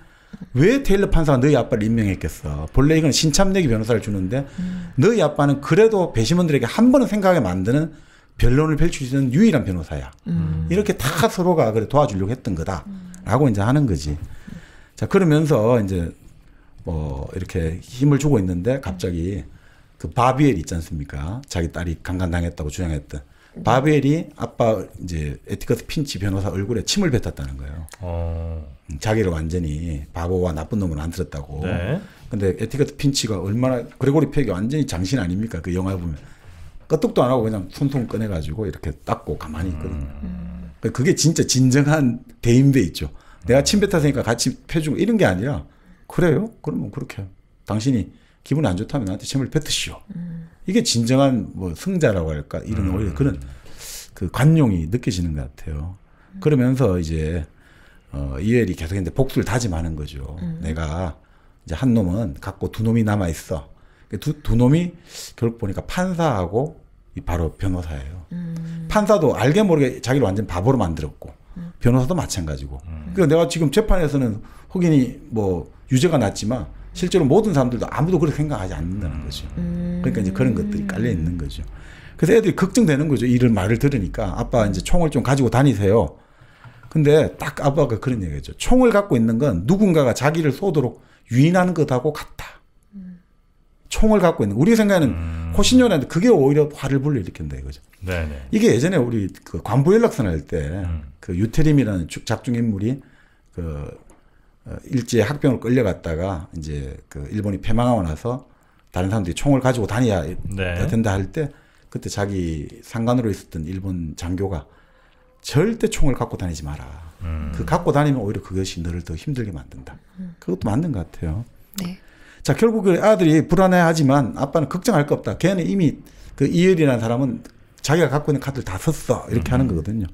왜 테일러 판사가 너희 아빠를 임명했겠어. 본래 이건 신참내기 변호사를 주는데 너희 아빠는 그래도 배심원들에게 한 번은 생각하게 만드는 변론을 펼칠 수 있는 유일한 변호사야. 이렇게 다 서로가 그래 도와주려고 했던 거다라고 이제 하는 거지. 자, 그러면서 이제 뭐 이렇게 힘을 주고 있는데 갑자기 그 바비엘 있지 않습니까? 자기 딸이 강간당했다고 주장했던 바비엘이 아빠 이제 에티커스 핀치 변호사 얼굴에 침을 뱉었다는 거예요. 자기를 완전히 바보와 나쁜 놈을 안 들었다고. 네. 근데 에티커스 핀치가 얼마나 그레고리 팩이 완전히 장신 아닙니까? 그 영화 보면 끄떡도 안 하고 그냥 손톱 꺼내가지고 이렇게 닦고 가만히 있거든요. 그게 진짜 진정한 대인배 있죠. 내가 침 뱉었으니까 같이 펴주고 이런 게 아니라 그래요? 그러면 그렇게 당신이 기분이 안 좋다면 나한테 침을 뱉으시오. 이게 진정한 뭐 승자라고 할까 이런 오히려 그런 그 관용이 느껴지는 것 같아요. 그러면서 이제 이웰이 계속 이제 복수를 다짐하는 거죠. 내가 이제 한 놈은 갖고 두 놈이 남아 있어. 두 놈이 결국 보니까 판사하고 바로 변호사예요. 판사도 알게 모르게 자기를 완전 바보로 만들었고 변호사도 마찬가지고. 그러니까 내가 지금 재판에서는 흑인이 뭐 유죄가 났지만 실제로 모든 사람들도 아무도 그렇게 생각하지 않는다는 거죠. 그러니까 이제 그런 것들이 깔려 있는 거죠. 그래서 애들이 걱정되는 거죠. 이런 말을 들으니까 아빠 이제 총을 좀 가지고 다니세요. 근데 딱 아빠가 그런 얘기죠. 총을 갖고 있는 건 누군가가 자기를 쏘도록 유인하는 것하고 같다. 총을 갖고 있는 우리 생각에는 호신용인데 그게 오히려 화를 불러일으킨다 이거죠. 네네. 이게 예전에 우리 그 관부 연락선 할 때 그 유태림이라는 작중 인물이 그 일제히 학병으로 끌려갔다가 이제 그 일본이 패망하고 나서 다른 사람들이 총을 가지고 다녀야 네. 된다 할 때 그때 자기 상관으로 있었던 일본 장교가 절대 총을 갖고 다니지 마라. 그 갖고 다니면 오히려 그것이 너를 더 힘들게 만든다. 그것도 맞는 것 같아요. 네. 자, 결국 그 아들이 불안해하지만 아빠는 걱정할 거 없다. 걔는 이미 그 이엘이라는 사람은 자기가 갖고 있는 카드를 다 썼어. 이렇게 하는 거거든요.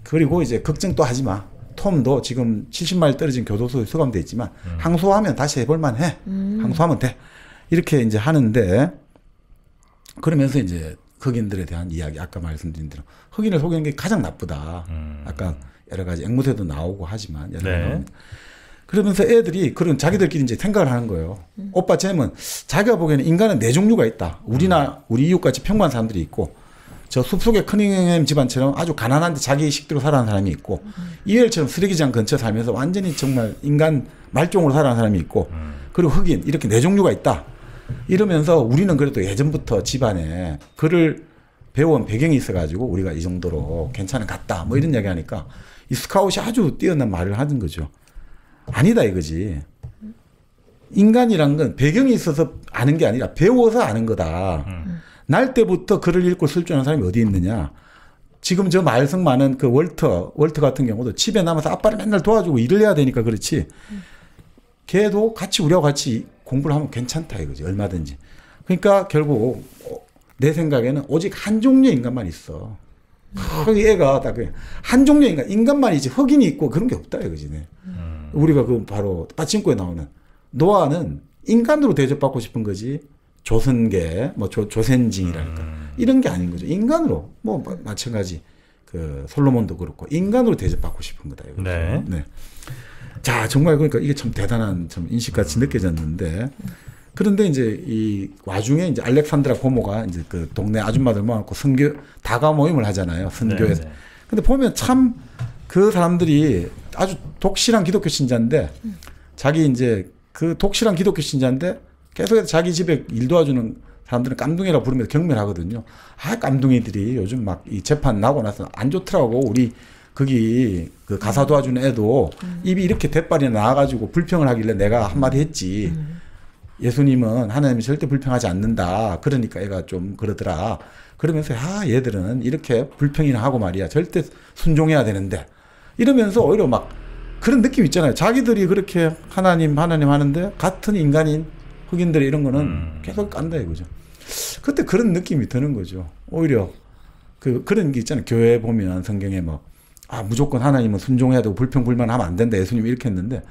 그리고 이제 걱정 또 하지 마. 톰도 지금 70마일 떨어진 교도소에 수감돼 있지만 항소하면 다시 해볼만 해. 항소하면 돼. 이렇게 이제 하는데 그러면서 이제 흑인들에 대한 이야기 아까 말씀드린 대로 흑인을 속이는 게 가장 나쁘다. 아까 여러 가지 앵무새도 나오고 하지만 네. 그러면서 애들이 그런 자기들끼리 이제 생각을 하는 거예요. 오빠 잼은 자기가 보기에는 인간은 네 종류가 있다. 우리 이웃같이 평범한 사람들이 있고 저 숲속의 커닝햄 집안처럼 아주 가난한데 자기 식대로 살아가는 사람이 있고 이엘처럼 쓰레기장 근처 살면서 완전히 정말 인간 말종으로 살아가는 사람이 있고 그리고 흑인 이렇게 네 종류가 있다. 이러면서 우리는 그래도 예전부터 집안에 글을 배워온 배경이 있어가지고 우리가 이 정도로 괜찮은 것 같다. 뭐 이런 이야기 하니까 이 스카웃이 아주 뛰어난 말을 하는 거죠. 아니다 이거지. 인간이란 건 배경이 있어서 아는 게 아니라 배워서 아는 거다. 날 때부터 글을 읽고 쓸 줄 아는 사람이 어디 있느냐. 지금 저 말썽 많은 그 월터 같은 경우도 집에 남아서 아빠를 맨날 도와주고 일을 해야 되니까 그렇지. 걔도 같이 우리하고 같이 공부를 하면 괜찮다 이거지. 얼마든지. 그러니까 결국 내 생각에는 오직 한 종류의 인간만 있어. 얘가 딱 한 종류의 인간만이지 흑인이 있고 그런 게 없다 이거지. 우리가 그 바로 빠친코에 나오는 노아는 인간으로 대접받고 싶은 거지 조선계 뭐 조센징이랄까 이런 게 아닌 거죠. 인간으로 뭐 마찬가지 그 솔로몬도 그렇고 인간으로 대접받고 싶은 거다 이거죠. 네. 네. 자 정말 그러니까 이게 참 대단한 참 인식같이 느껴졌는데 그런데 이제 이 와중에 이제 알렉산드라 고모가 이제 그 동네 아줌마들 모아놓고 선교 다가 모임을 하잖아요. 선교에서. 네, 네. 근데 보면 참 그 사람들이 아주 독실한 기독교 신자인데 자기 이제 그 독실한 기독교 신자인데 계속해서 자기 집에 일 도와주는 사람들은 깜둥이라고 부르면서 경멸하거든요. 아 깜둥이들이 요즘 막 이 재판 나고 나서 안 좋더라고. 우리 거기 그 가사 도와주는 애도 입이 이렇게 대빨이 나와가지고 불평을 하길래 내가 한마디 했지. 예수님은 하나님이 절대 불평하지 않는다. 그러니까 애가 좀 그러더라. 그러면서 얘들은 이렇게 불평이나 하고 말이야. 절대 순종해야 되는데. 이러면서 오히려 막 그런 느낌 있잖아요. 자기들이 그렇게 하나님 하는데 같은 인간인 흑인들이 이런 거는 계속 깐다 이거죠. 그때 그런 느낌이 드는 거죠. 오히려 그런 게 있잖아요. 교회 보면 성경에 뭐 무조건 하나님은 순종해야 되고 불평불만하면 안 된다. 예수님이 이렇게 했는데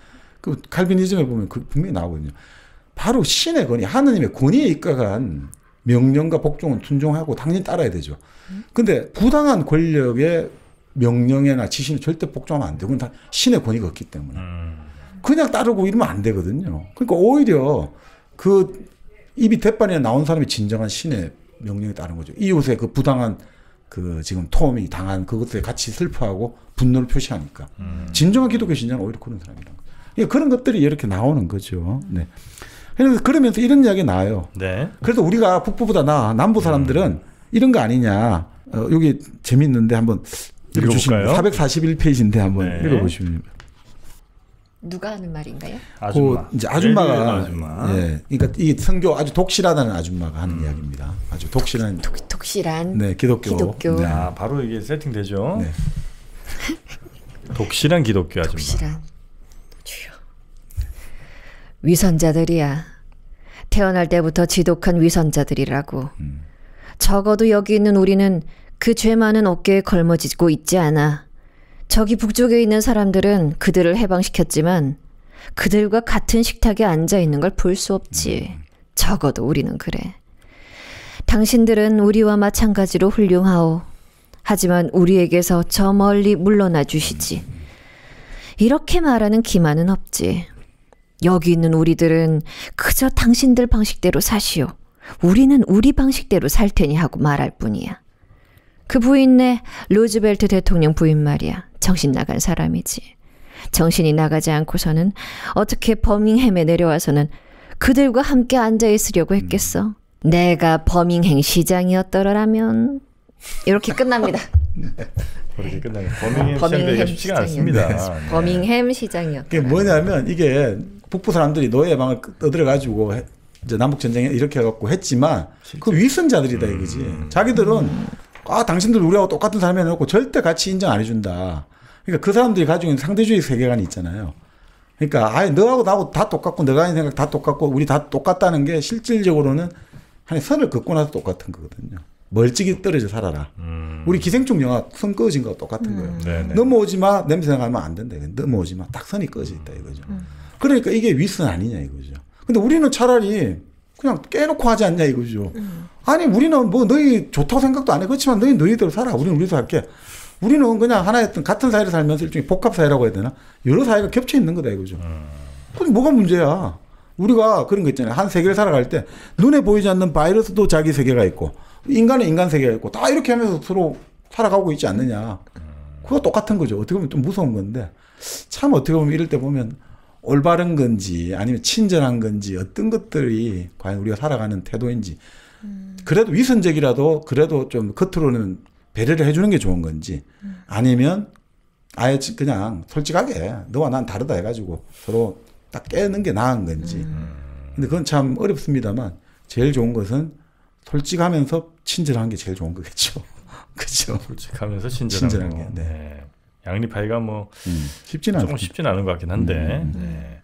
그 칼비니즘에 보면 그 분명히 나오거든요. 바로 신의 권위, 하나님의 권위에 입각한 명령과 복종은 순종하고 당연히 따라야 되죠. 근데 부당한 권력의 명령이나 지시는 절대 복종하면 안 되고 그건 다 신의 권위가 없기 때문에 그냥 따르고 이러면 안 되거든요. 그러니까 오히려 그 입이 대판에 나온 사람이 진정한 신의 명령에 따른 거죠. 이웃의 그 부당한 그 지금 토음이 당한 그것에 같이 슬퍼하고 분노를 표시하니까 진정한 기독교 신자는 오히려 그런 사람이라는 거죠. 그러니까 그런 것들이 이렇게 나오는 거죠. 네. 그러면서 이런 이야기 나와요. 네. 그래도 우리가 북부보다 남부 사람들은 이런 거 아니냐. 여기 재밌는데 한번 읽어주시면 441페이지인데 한번 읽어보시면. 누가 하는 말인가요? 아줌마. 이제 아줌마가. 아줌마. 예. 그러니까 이 선교 아주 독실하다는 아줌마가 하는 이야기입니다. 아주 독실한. 독실한. 네, 기독교. 네. 바로 이게 세팅되죠. 네. 독실한 기독교 아줌마. 독실한. 주여. 위선자들이야. 태어날 때부터 지독한 위선자들이라고. 적어도 여기 있는 우리는 그 죄 많은 어깨에 걸머지고 있지 않아. 저기 북쪽에 있는 사람들은 그들을 해방시켰지만 그들과 같은 식탁에 앉아 있는 걸 볼 수 없지. 적어도 우리는 그래. 당신들은 우리와 마찬가지로 훌륭하오. 하지만 우리에게서 저 멀리 물러나 주시지. 이렇게 말하는 기만은 없지. 여기 있는 우리들은 그저 당신들 방식대로 사시오. 우리는 우리 방식대로 살 테니 하고 말할 뿐이야. 그 부인네 루즈벨트 대통령 부인 말이야. 정신 나간 사람이지. 정신이 나가지 않고서는 어떻게 버밍햄에 내려와서는 그들과 함께 앉아 있으려고 했겠어. 내가 버밍햄 시장이었더라면 이렇게 끝납니다. 그렇게 끝나요. 버밍햄 시장도 쉽지가 않습니다. 버밍햄 시장이었다. 그게 뭐냐면 이게 북부 사람들이 노예방을 떠들어가지고 이제 남북 전쟁에 이렇게 해갖고 했지만 그 위선자들이다 이거지. 자기들은 당신들 우리하고 똑같은 사람이 해놓고 절대 같이 인정 안 해준다. 그러니까 그 사람들이 가지고 있는 상대주의 세계관이 있잖아요. 그러니까 아예 너하고 나하고 다 똑같고 너가 하는 생각 다 똑같고 우리 다 똑같다는 게 실질적으로는 한 선을 긋고 나서 똑같은 거거든요. 멀찍이 떨어져 살아라. 우리 기생충 영화 선 꺼진 거와 똑같은 거예요. 네네. 넘어오지 마. 냄새 나면 안 된다. 넘어오지 마. 딱 선이 꺼져 있다 이거죠. 그러니까 이게 위선 아니냐 이거죠. 근데 우리는 차라리 그냥 깨놓고 하지 않냐 이거죠. 아니 우리는 뭐 너희 좋다고 생각도 안 해. 그렇지만 너희대로 살아. 우리는 우리대로 할게. 우리는 그냥 하나의 같은 사회를 살면서 일종의 복합 사회라고 해야 되나? 여러 사회가 겹쳐 있는 거다 이거죠. 그럼 뭐가 문제야? 우리가 그런 거 있잖아요. 한 세계를 살아갈 때 눈에 보이지 않는 바이러스도 자기 세계가 있고 인간은 인간 세계가 있고 다 이렇게 하면서 서로 살아가고 있지 않느냐. 그거 똑같은 거죠. 어떻게 보면 좀 무서운 건데 참 어떻게 보면 이럴 때 보면 올바른 건지 아니면 친절한 건지 어떤 것들이 과연 우리가 살아가는 태도인지 그래도 위선적이라도 그래도 좀 겉으로는 배려를 해주는 게 좋은 건지 아니면 아예 그냥 솔직하게 너와 난 다르다 해가지고 서로 딱 깨는 게 나은 건지 근데 그건 참 어렵습니다만 제일 좋은 것은 솔직하면서 친절한 게 제일 좋은 거겠죠. 그렇죠. 솔직하면서 친절한 거. 게. 네. 양립하기가 뭐 쉽지는 조금 쉽지는 않은 것 같긴 한데. 네.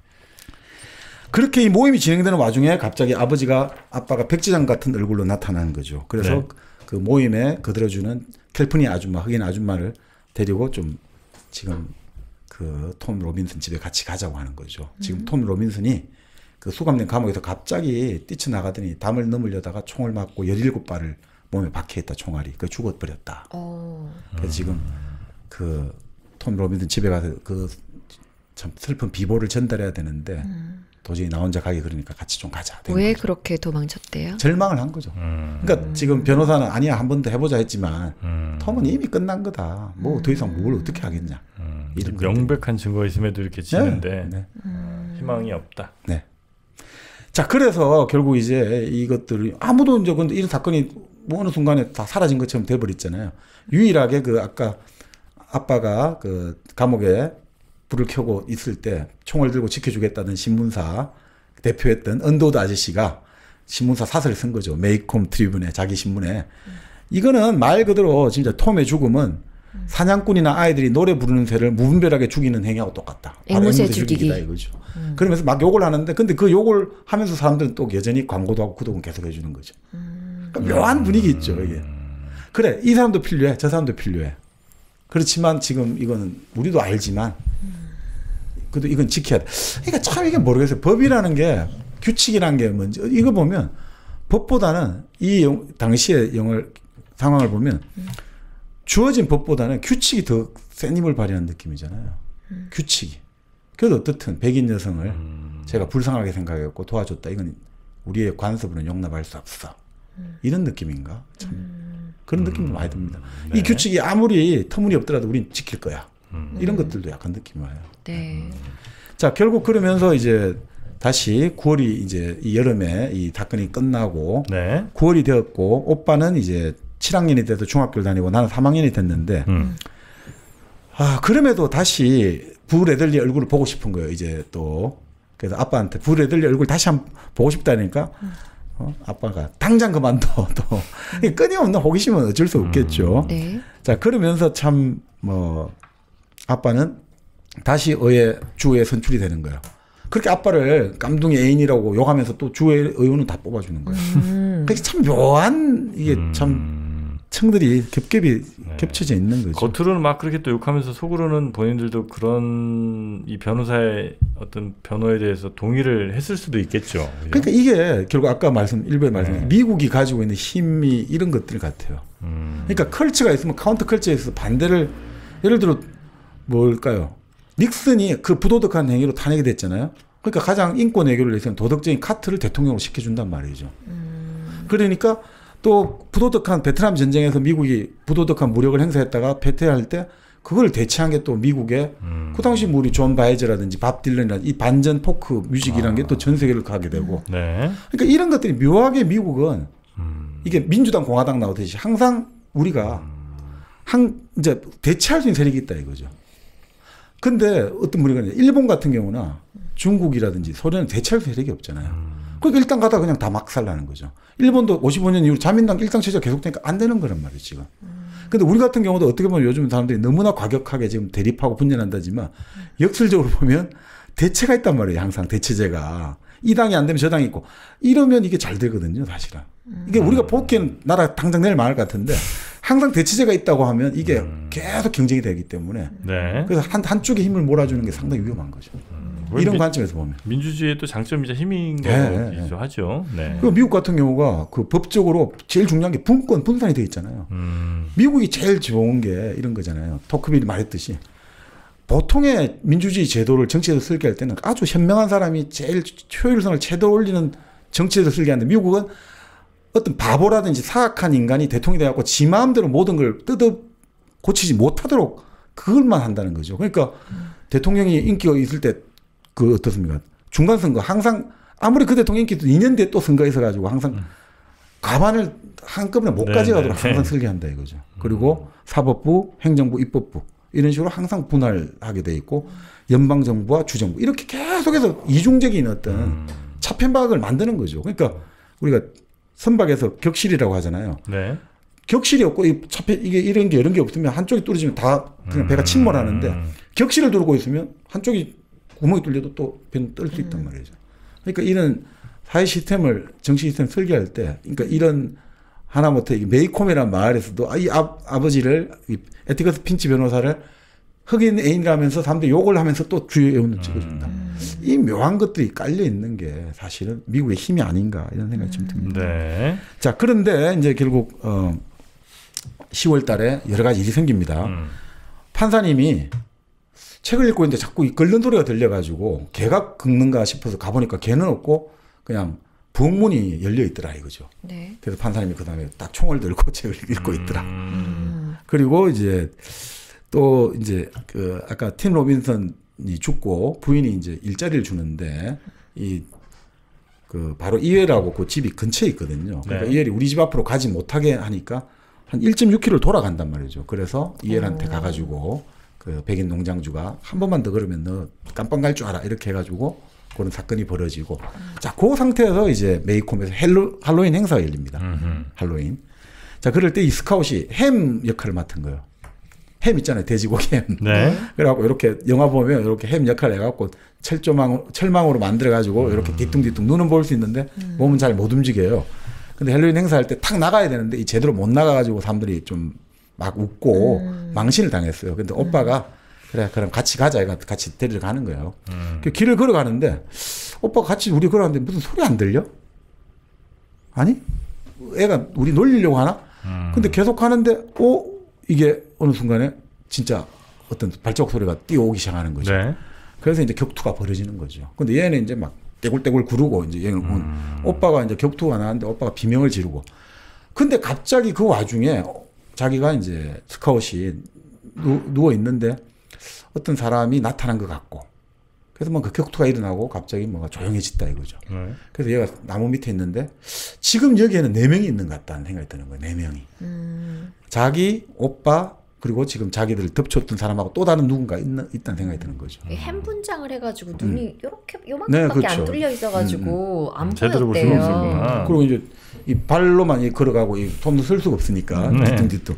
그렇게 이 모임이 진행되는 와중에 갑자기 아빠가 백지장 같은 얼굴로 나타나는 거죠. 그래서 네. 그 모임에 거들어주는 캘리포니아 아줌마, 흑인 아줌마를 데리고 좀 지금 그 톰 로빈슨 집에 같이 가자고 하는 거죠. 지금 톰 로빈슨이 그 수감된 감옥에서 갑자기 뛰쳐나가더니 담을 넘으려다가 총을 맞고 17발을 몸에 박혀있다 총알이. 그 죽어버렸다. 그래서 지금 그 톰 로빈슨 집에 가서 그 참 슬픈 비보를 전달해야 되는데 도저히 나 혼자 가기 그러니까 같이 좀 가자. 왜 거죠. 그렇게 도망쳤대요? 절망을 한 거죠. 그러니까 지금 변호사는 아니야 한 번 더 해보자 했지만 톰은 이미 끝난 거다. 뭐 더 이상 뭘 어떻게 하겠냐. 이런 명백한 증거가 있음에도 이렇게 치는데 네. 희망이 없다. 네. 자 그래서 결국 이제 이것들이 아무도 이제 근데 이런 사건이 뭐 어느 순간에 다 사라진 것처럼 돼버렸잖아요. 유일하게 그 아까 아빠가 그 감옥에 불을 켜고 있을 때 총을 들고 지켜주겠다는 신문사 대표했던 언더우드 아저씨가 신문사 사설을 쓴 거죠. 메이콤 트리뷴에 자기 신문에. 이거는 말 그대로 진짜 톰의 죽음은 사냥꾼이나 아이들이 노래 부르는 새를 무분별하게 죽이는 행위하고 똑같다. 앵무새 죽이기다 이거죠. 그러면서 막 욕을 하는데 근데 그 욕을 하면서 사람들은 또 여전히 광고도 하고 구독은 계속 해주는 거죠. 그러니까 묘한 분위기 있죠. 이게. 그래 이 사람도 필요해. 저 사람도 필요해. 그렇지만 지금 이거는 우리도 알지만 그래도 이건 지켜야 돼. 그러니까 참 이게 모르겠어요. 법이라는 게 규칙이라는 게 뭔지 이거 보면 법보다는 이 당시의 상황을 보면 주어진 법보다는 규칙이 더 센 힘을 발휘하는 느낌이잖아요. 규칙이. 그래도 어떻든 백인 여성을 제가 불쌍하게 생각했고 도와줬다. 이건 우리의 관습으로는 용납할 수 없어. 이런 느낌인가? 참 그런 느낌도 많이 듭니다. 네. 이 규칙이 아무리 터무니없더라도 우린 지킬 거야. 이런 것들도 약간 느낌이 와요. 네. 자, 결국 그러면서 이제 다시 9월이 이제 이 여름에 이 사건이 끝나고 네. 9월이 되었고 오빠는 이제 7학년이 돼서 중학교를 다니고 나는 3학년이 됐는데 그럼에도 다시 부레들리 얼굴을 보고 싶은 거예요. 이제 또 그래서 아빠한테 부레들리 얼굴 다시 한번 보고 싶다니까 아빠가 당장 그만둬. 또 끊임없는 호기심은 어쩔 수 없겠죠. 네. 자, 그러면서 참 뭐 아빠는 다시 주에 선출이 되는 거예요. 그렇게 아빠를 깜둥이 애인이라고 욕하면서 또 주의 의원은 다 뽑아주는 거예요. 그게 참 묘한 이게 참 층들이 겹겹이 겹쳐져 있는 거죠. 겉으로는 막 그렇게 또 욕하면서 속으로는 본인들도 그런 이 변호사의 어떤 변호에 대해서 동의를 했을 수도 있겠죠. 그죠? 그러니까 이게 결국 아까 일부에 말씀 미국이 가지고 있는 힘이 이런 것들 같아요. 그러니까 컬처가 있으면 카운터 컬처에 있어서 반대를 예를 들어 뭘까요? 닉슨이 그 부도덕한 행위로 탄핵이 됐잖아요. 그러니까 가장 인권 외교를 위해서는 도덕적인 카트를 대통령으로 시켜준단 말이죠. 그러니까 또 부도덕한 베트남 전쟁에서 미국이 부도덕한 무력을 행사했다가 패퇴할 때 그걸 대체한 게 또 미국의 그 당시 우리 존 바이저라든지 밥 딜런이라든지 이 반전 포크 뮤직이라는 게 또 전 세계를 가게 되고 네. 그러니까 이런 것들이 묘하게 미국은 이게 민주당 공화당 나오듯이 항상 우리가 이제 대체할 수 있는 세력이 있다 이거죠. 근데 어떤 분이 그러냐. 일본 같은 경우나 중국이라든지 소련은 대체할 세력이 없잖아요. 그러니까 일단 가다가 그냥 다 막 살라는 거죠. 일본도 55년 이후로 자민당 일당 체제가 계속되니까 안 되는 거란 말이에요, 지금. 근데 우리 같은 경우도 어떻게 보면 요즘 사람들이 너무나 과격하게 지금 대립하고 분열한다지만 역설적으로 보면 대체가 있단 말이에요, 항상 대체제가. 이 당이 안 되면 저 당이 있고. 이러면 이게 잘 되거든요, 사실은. 이게 우리가 보기엔 나라 당장 내일 망할 것 같은데 항상 대체제가 있다고 하면 이게 계속 경쟁이 되기 때문에 네. 그래서 한쪽에 힘을 몰아주는 게 상당히 위험한 거죠. 이런 관점에서 보면. 민주주의의 또 장점이자 힘인 거죠 하죠. 네. 그리고 미국 같은 경우가 그 법적으로 제일 중요한 게 분권 분산이 되어 있잖아요. 미국이 제일 좋은 게 이런 거잖아요. 토크빌이 말했듯이 보통의 민주주의 제도를 정치에서 설계할 때는 아주 현명한 사람이 제일 효율성을 최대로 올리는 정치에서 설계하는데 미국은 어떤 바보라든지 사악한 인간이 대통령이 돼갖고 지 마음대로 모든 걸 뜯어 고치지 못하도록 그걸만 한다는 거죠. 그러니까 대통령이 인기가 있을 때 그 어떻습니까? 중간 선거 항상 아무리 그 대통령 인기도 2년 뒤에 또 선거가 있어가지고 항상 과반을 한꺼번에 못 가져가도록 항상 설계한다 이거죠. 그리고 사법부, 행정부, 입법부 이런 식으로 항상 분할하게 돼 있고 연방정부와 주정부 이렇게 계속해서 이중적인 어떤 차편박을 만드는 거죠. 그러니까 우리가 선박에서 격실이라고 하잖아요. 네. 격실이 없고 이게 이런 게 없으면 한쪽이 뚫어지면 다 그냥 배가 침몰하는데 격실을 두르고 있으면 한쪽이 구멍이 뚫려도 또 배는 뜰 수 있단 말이죠. 그러니까 이런 사회 시스템을 정치 시스템 설계할 때 그러니까 이런 하나부터 메이콤이라는 마을에서도 이 아버지를 에티커스 핀치 변호사를 흑인 애인이라면서 사람들이 욕을 하면서 또 주요 애원을 찍어준다. 이 묘한 것들이 깔려 있는 게 사실은 미국의 힘이 아닌가 이런 생각이 좀 듭니다. 네. 자, 그런데 이제 결국 10월 달에 여러 가지 일이 생깁니다. 판사님이 책을 읽고 있는데 자꾸 이 끓는 소리가 들려가지고 개가 긁는가 싶어서 가보니까 개는 없고 그냥 부엌문이 열려 있더라 이거죠. 네. 그래서 판사님이 그 다음에 딱 총을 들고 책을 읽고 있더라. 그리고 이제 또 이제 그 아까 팀 로빈슨이 죽고 부인이 이제 일자리를 주는데 그 바로 이웰하고 그 집이 근처에 있거든요. 그러니까 네. 이웰이 우리 집 앞으로 가지 못하게 하니까 한 1.6km 돌아간단 말이죠. 그래서 이웰한테 가가지고 그 백인 농장주가 한 번만 더 그러면 너 깜빵 갈 줄 알아 이렇게 해가지고 그런 사건이 벌어지고 자, 그 상태에서 이제 메이콤에서 할로윈 행사가 열립니다. 할로윈. 자, 그럴 때 이 스카웃이 햄 역할을 맡은 거예요. 햄 있잖아요. 돼지고기 햄. 네. 그래갖고 이렇게 영화 보면 이렇게 햄 역할을 해갖고 철망으로 만들어가지고 이렇게 뒤뚱뒤뚱 눈은 볼 수 있는데 몸은 잘 못 움직여요. 근데 할로윈 행사할 때 탁 나가야 되는데 이 제대로 못 나가가지고 사람들이 좀 막 웃고 망신을 당했어요. 근데 오빠가 그래 그럼 같이 가자. 이거 같이 데리러 가는 거예요. 길을 걸어가는데 오빠가 같이 우리 걸어가는데 무슨 소리 안 들려? 아니? 애가 우리 놀리려고 하나? 근데 계속 가는데 이게 어느 순간에 진짜 어떤 발자국 소리가 뛰어오기 시작하는 거죠. 네. 그래서 이제 격투가 벌어지는 거죠. 근데 얘는 이제 막 떼굴떼굴 구르고 이제 얘는 오빠가 이제 격투가 나왔는데 오빠가 비명을 지르고 근데 갑자기 그 와중에 자기가 이제 스카웃이 누워 있는데 어떤 사람이 나타난 것 같고 그래서 뭐 그 격투가 일어나고 갑자기 뭔가 조용해졌다 이거죠. 그래서 얘가 나무 밑에 있는데 지금 여기에는 4명이 있는 것 같다는 생각이 드는 거예요. 4명이. 자기, 오빠 그리고 지금 자기들을 덮쳤던 사람하고 또 다른 누군가 있다는 생각이 드는 거죠. 햄 분장을 해가지고 눈이 이렇게 요만큼밖에 네, 그렇죠. 안 뚫려 있어가지고 안 제대로 보였대요. 그리고 이제 이 발로만 걸어가고 이 손도 쓸 수가 없으니까 뒤뚱뒤뚱.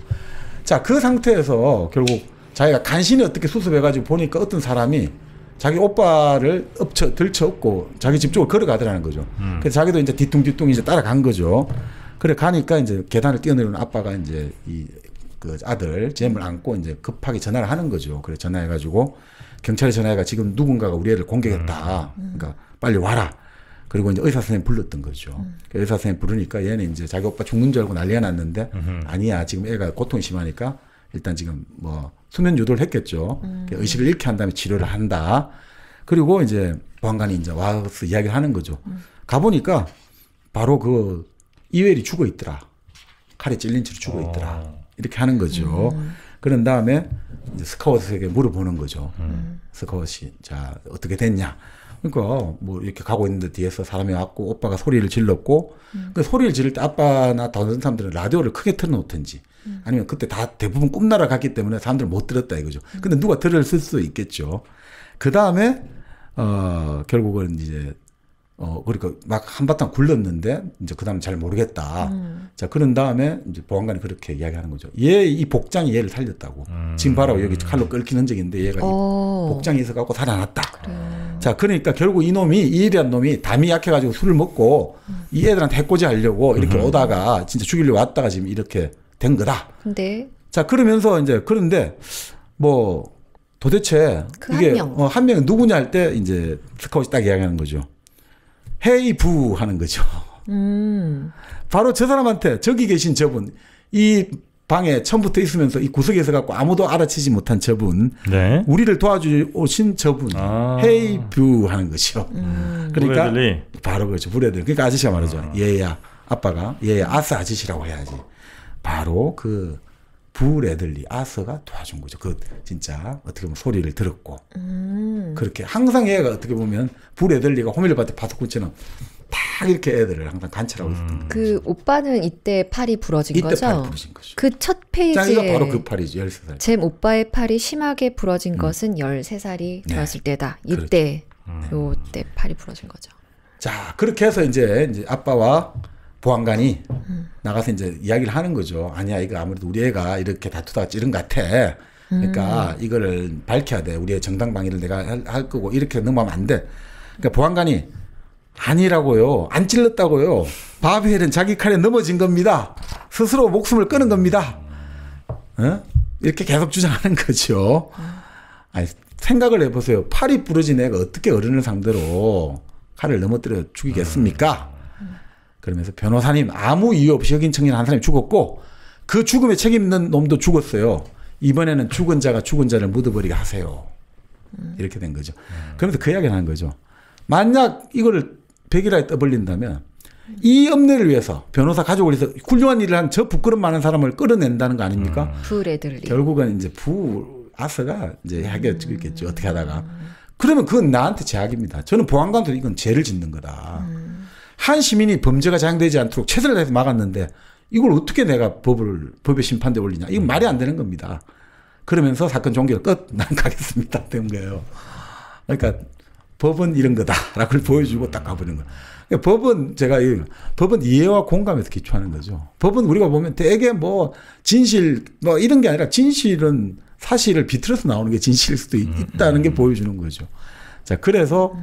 자, 그 상태에서 결국 자기가 간신히 어떻게 수습해가지고 보니까 어떤 사람이 자기 오빠를 들쳐업고 자기 집 쪽으로 걸어가더라는 거죠. 그래서 자기도 이제 뒤뚱뒤뚱 이제 따라간 거죠. 그래 가니까 이제 계단을 뛰어내리는 아빠가 이제 그 아들 잼을 안고 이제 급하게 전화를 하는 거죠. 그래 전화해가지고 경찰에 전화해가 지금 누군가가 우리 애를 공격했다. 그러니까 빨리 와라. 그리고 이제 의사 선생님 불렀던 거죠. 의사 선생님 부르니까 얘는 이제 자기 오빠 죽는 줄 알고 난리가 났는데 아니야 지금 애가 고통이 심하니까 일단 지금 뭐 수면 유도를 했겠죠. 의식을 잃게 한 다음에 치료를 한다. 그리고 이제 보안관이 이제 와서 이야기를 하는 거죠. 가보니까 바로 그 이웰이 죽어 있더라. 칼에 찔린 채로 죽어 있더라. 이렇게 하는 거죠. 그런 다음에 이제 스카웃에게 물어보는 거죠. 스카웃이 자 어떻게 됐냐. 그러니까 뭐 이렇게 가고 있는데 뒤에서 사람이 왔고 오빠가 소리를 질렀고 그 소리를 지를 때 아빠나 다른 사람들은 라디오를 크게 틀어놓든지 아니면 그때 다 대부분 꿈나라 갔기 때문에 사람들은 못 들었다 이거죠. 근데 누가 들었을 수 있겠죠. 그 다음에 결국은 이제 그러니까 막 한바탕 굴렀는데 이제 그 다음 잘 모르겠다. 자 그런 다음에 이제 보안관이 그렇게 이야기하는 거죠. 이 복장이 얘를 살렸다고. 지금 봐라 여기 칼로 끓긴 흔적인데 얘가 이 복장이 있어갖고 살아났다. 그래. 자 그러니까 결국 이일이란 놈이 담이 약해가지고 술을 먹고 이 애들한테 해코지 하려고 이렇게 오다가 진짜 죽이려고 왔다가 지금 이렇게 된 거다. 근데 자 그러면서 이제 그런데 뭐 도대체 그 이게 한 명은 누구냐 할 때 이제 스카웃이 딱 이야기하는 거죠. 헤이 부 하는 거죠. 바로 저 사람한테 저기 계신 저분 이 방에 처음부터 있으면서 이 구석에서 갖고 아무도 알아채지 못한 저분 네. 우리를 도와주신 저분 헤이 부 하는 거죠. 그러니까 브래들리. 바로 그렇죠. 브래들리. 그러니까 아저씨가 말하죠. 얘야 아빠가 얘야 아스 아저씨라고 해야지. 바로 그 브래들리 아서가 도와준 거죠. 그 진짜 어떻게 보면 소리를 들었고 그렇게 항상 얘가 어떻게 보면 브래들리가 호밀밭의 파수꾼처럼 딱 이렇게 애들을 항상 관찰하고 있었던 거죠. 그 오빠는 이때 팔이 부러진 거죠? 이때 팔이 부러진 거죠. 그 첫 페이지에 바로 그 팔이죠. 13살. 잼 오빠의 팔이 심하게 부러진 것은 13살이 되었을 때다. 이때 요때 팔이 부러진 거죠. 자 그렇게 해서 이제 아빠와 보안관이 나가서 이제 이야기를 하는 거죠. 아니야 이거 아무래도 우리 애가 이렇게 다투다가 찌른 것 같아. 그러니까 이거를 밝혀야 돼. 우리의 정당방위를 내가 할 거고 이렇게 넘어가면 안 돼. 그러니까 보안관이 아니라고요. 안 찔렀다고요. 바벨은 자기 칼에 넘어진 겁니다. 스스로 목숨을 끊은 겁니다. 이렇게 계속 주장하는 거죠. 아니, 생각을 해보세요. 팔이 부러진 애가 어떻게 어른을 상대로 칼을 넘어뜨려 죽이겠습니까? 그러면서 변호사님 아무 이유 없이 흑인 청년 한 사람이 죽었고 그 죽음에 책임 있는 놈도 죽었어요. 이번에는 죽은 자가 죽은 자를 묻어버리게 하세요. 이렇게 된 거죠. 그러면서 그 이야기를 하는 거죠. 만약 이거를 100일에 떠벌린다면 이 업내를 위해서 변호사 가족을 위해서 훌륭한 일을 한 저 부끄럼 많은 사람을 끌어낸다는 거 아닙니까? 브래들리. 결국은 이제 아서가 이제 하겠죠. 어떻게 하다가. 그러면 그건 나한테 제약입니다. 저는 보안관도 이건 죄를 짓는 거다. 한 시민이 범죄가 자행되지 않도록 최선을 다해서 막았는데 이걸 어떻게 내가 법의 심판대에 올리냐. 이건 말이 안 되는 겁니다. 그러면서 사건 종결 끝. 난 가겠습니다. 된 거예요. 그러니까 법은 이런 거다라고 보여주고 딱 가버리는 거야. 그러니까 법은 이해와 공감에서 기초하는 거죠. 법은 우리가 보면 되게 뭐 진실 뭐 이런 게 아니라 진실은 사실을 비틀어서 나오는 게 진실일 수도 있다는 게 보여주는 거죠. 자, 그래서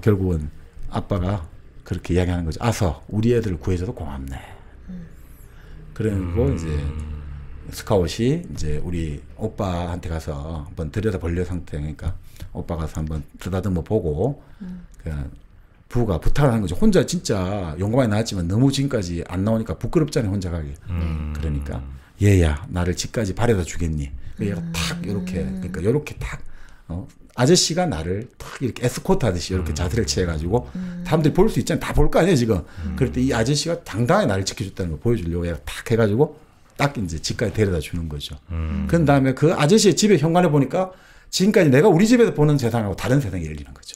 결국은 아빠가 그렇게 이야기하는 거죠. 아서 우리 애들 구해줘서 고맙네. 그리고 이제 스카웃이 이제 우리 오빠한테 가서 한번 들여다 볼려 상태니까 오빠 가서 한번 쓰다듬어 보고 부가 부탁을 하는 거죠. 혼자 진짜 용감하게 나왔지만 너무 지금까지 안 나오니까 부끄럽잖아요. 혼자 가기. 그러니까 얘야 나를 집까지 바래다 주겠니? 얘가 탁 이렇게 그러니까 이렇게 탁 아저씨가 나를 탁 이렇게 에스코트 하듯이 이렇게 자세를 취해가지고 사람들이 볼 수 있잖아요. 다 볼 거 아니에요 지금. 그럴 때 이 아저씨가 당당하게 나를 지켜줬다는 걸 보여주려고 얘가 탁 해가지고 딱 이제 집까지 데려다 주는 거죠. 그 다음에 그 아저씨의 집의 현관에 보니까 지금까지 내가 우리 집에서 보는 세상하고 다른 세상이 열리는 거죠.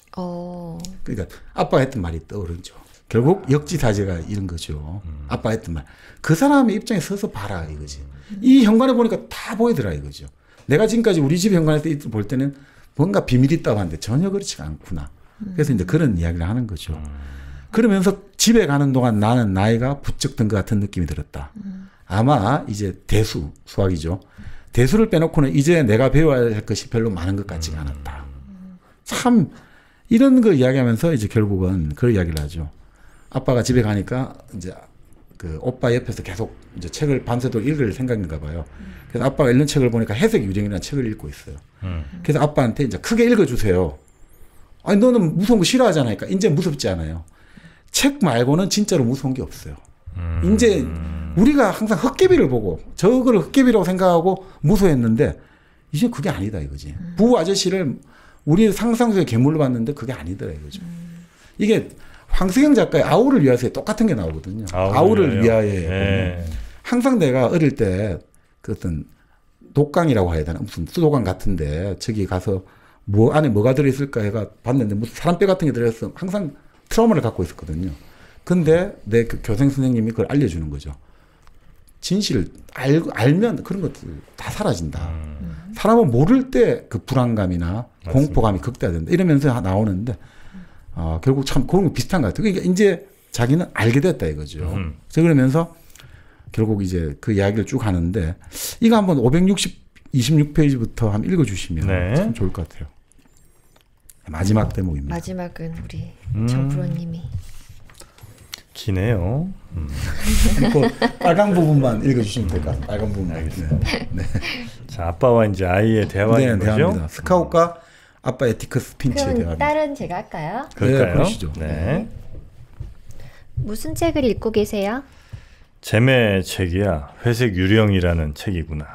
그러니까 아빠가 했던 말이 떠오르죠. 결국 역지사지가 이런 거죠. 아빠가 했던 말. 그 사람의 입장에 서서 봐라 이거지. 이 현관에 보니까 다 보이더라 이거죠. 내가 지금까지 우리 집 현관에서 볼 때는 뭔가 비밀이 있다고 하는데 전혀 그렇지가 않구나. 그래서 이제 그런 이야기를 하는 거죠. 그러면서 집에 가는 동안 나는 나이가 부쩍 든 것 같은 느낌이 들었다. 아마 이제 수학이죠. 대수를 빼놓고는 이제 내가 배워야 할 것이 별로 많은 것 같지가 않았다. 참 이런 거 이야기하면서 이제 결국은 그 이야기를 하죠. 아빠가 집에 가니까 이제 그 오빠 옆에서 계속 이제 책을 밤새도록 읽을 생각인가 봐요. 그래서 아빠가 읽는 책을 보니까 해색 유령이라는 책을 읽고 있어요. 그래서 아빠한테 이제 크게 읽어주세요. 아니 너는 무서운 거 싫어하잖아. 그러니까 이제 무섭지 않아요. 책 말고는 진짜로 무서운 게 없어요. 이제 우리가 항상 헛개비를 보고 저걸 헛개비라고 생각하고 무서워했는데 이제 그게 아니다 이거지. 부 아저씨를 우리 상상 속의 괴물로 봤는데 그게 아니더라 이거죠. 이게 황석영 작가의 아우를 위하여에 똑같은 게 나오거든요. 아우를 위하여에 네. 항상 내가 어릴 때 그 어떤 독강이라고 해야 되나 무슨 수도관 같은데 저기 가서 뭐 안에 뭐가 들어있을까 해가 봤는데 무슨 사람뼈 같은 게 들어있어 항상 트라우마를 갖고 있었거든요. 근데 내 그 교생 선생님이 그걸 알려주는 거죠. 진실을 알면 그런 것들 다 사라진다. 사람은 모를 때 그 불안감이나 맞습니다. 공포감이 극대화된다. 이러면서 나오는데 결국 참 그런 거 비슷한 것 같아요. 그러니까 이제 자기는 알게 됐다 이거죠. 그러면서 결국 이제 그 이야기를 쭉 하는데 이거 한번 26페이지부터 한번 읽어주시면 네. 참 좋을 것 같아요. 마지막 대목입니다. 마지막은 우리 정프로님이 기네요. 그 빨간 부분만 읽어주시면 될까요? 빨간 부분만. 알겠습니다. 네. 자, 아빠와 이제 아이의 대화인 거죠? 대화입니다. 스카웃과 아빠 에티커스 핀치의 대화입니다. 딸은 제가 할까요? 그럴까요? 네, 그러시죠. 네. 무슨 책을 읽고 계세요? 잼의 책이야. 회색 유령이라는 책이구나.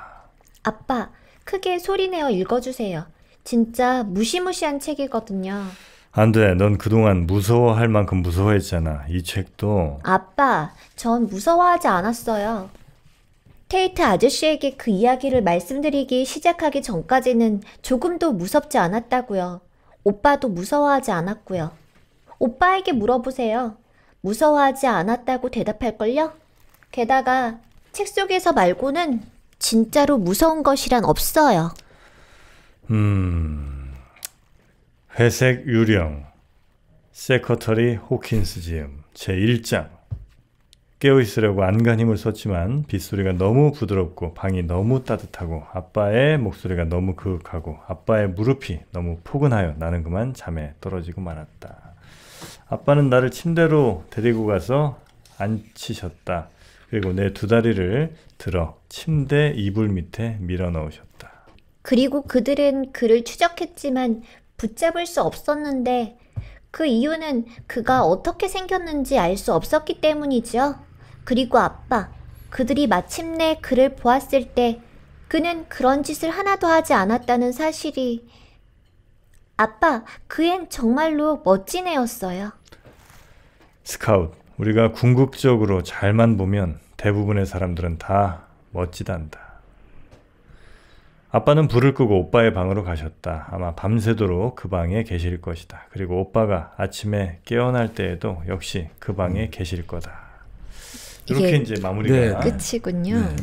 아빠, 크게 소리내어 읽어주세요. 진짜 무시무시한 책이거든요. 안 돼. 넌 그동안 무서워할 만큼 무서워했잖아. 이 책도. 아빠, 전 무서워하지 않았어요. 테이트 아저씨에게 그 이야기를 말씀드리기 시작하기 전까지는 조금도 무섭지 않았다고요. 오빠도 무서워하지 않았고요. 오빠에게 물어보세요. 무서워하지 않았다고 대답할걸요? 게다가 책 속에서 말고는 진짜로 무서운 것이란 없어요. 회색 유령 세커터리 호킨스 지음 제1장. 깨어있으려고 안간 힘을 썼지만 빗소리가 너무 부드럽고 방이 너무 따뜻하고 아빠의 목소리가 너무 그윽하고 아빠의 무릎이 너무 포근하여 나는 그만 잠에 떨어지고 말았다. 아빠는 나를 침대로 데리고 가서 앉히셨다. 그리고 내 두 다리를 들어 침대 이불 밑에 밀어 넣으셨다. 그리고 그들은 그를 추적했지만 붙잡을 수 없었는데 그 이유는 그가 어떻게 생겼는지 알 수 없었기 때문이죠. 그리고 아빠, 그들이 마침내 그를 보았을 때 그는 그런 짓을 하나도 하지 않았다는 사실이... 아빠, 그 앤 정말로 멋진 애였어요. 스카웃, 우리가 궁극적으로 잘만 보면 대부분의 사람들은 다 멋지단다. 아빠는 불을 끄고 오빠의 방으로 가셨다. 아마 밤새도록 그 방에 계실 것이다. 그리고 오빠가 아침에 깨어날 때에도 역시 그 방에 계실 거다. 이렇게 이제 마무리가 끝이군요. 네.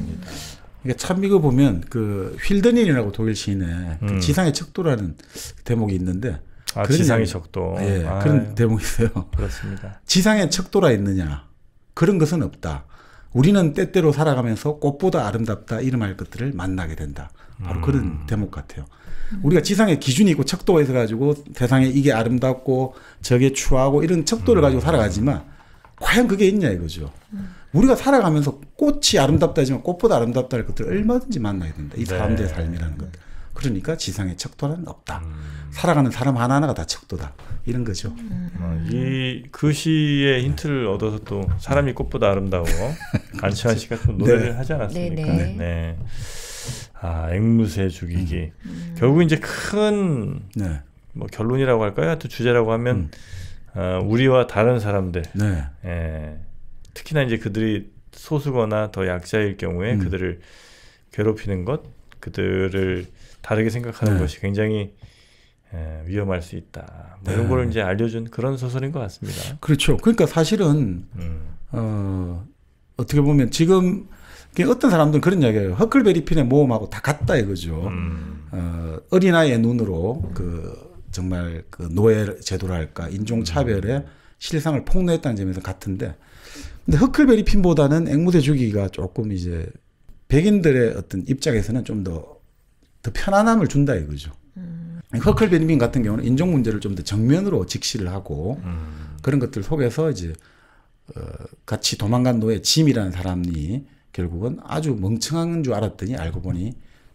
이게 참 이거 보면 그 휠드닌이라고 독일 시인의 그 지상의 척도라는 대목이 있는데 지상의 척도. 예, 그런 대목이 있어요. 그렇습니다. 지상에 척도라 있느냐? 그런 것은 없다. 우리는 때때로 살아가면서 꽃보다 아름답다 이름할 것들을 만나게 된다. 바로 그런 대목 같아요. 우리가 지상에 기준이 있고 척도가 있어가지고 세상에 이게 아름답고 저게 추하고 이런 척도를 가지고 살아가지만 과연 그게 있냐 이거죠. 우리가 살아가면서 꽃이 아름답다 하지만 꽃보다 아름답다 할 것들을 얼마든지 만나야 된다. 이 사람들의 삶이라는 것. 그러니까 지상에 척도는 없다. 살아가는 사람 하나하나가 다 척도다. 이런 거죠. 그 시의 힌트를 얻어서 또 사람이 꽃보다 아름다워 안치환 씨가 또 노래를 하지 않았습니까? 네. 앵무새 죽이기. 결국 이제 큰 뭐 결론이라고 할까요? 하여튼 주제라고 하면 우리와 다른 사람들. 특히나 이제 그들이 소수거나 더 약자일 경우에 그들을 괴롭히는 것, 그들을 다르게 생각하는 것이 굉장히 위험할 수 있다. 뭐 이런 걸 이제 알려준 그런 소설인 것 같습니다. 그렇죠. 그러니까 사실은 어떻게 보면 지금 어떤 사람들은 그런 이야기해요. 허클베리 핀의 모험하고 다 같다 이거죠. 어린아이의 눈으로 정말 노예 제도랄까 인종 차별의 실상을 폭로했다는 점에서 같은데, 근데 허클베리 핀보다는 앵무새 죽이기가 조금 이제 백인들의 어떤 입장에서는 좀 더 편안함을 준다 이거죠. 허클베리 핀 같은 경우는 인종 문제를 좀 더 정면으로 직시를 하고 그런 것들 속에서 이제 같이 도망간 노예 짐이라는 사람이 결국은 아주 멍청한 줄 알았더니 알고 보니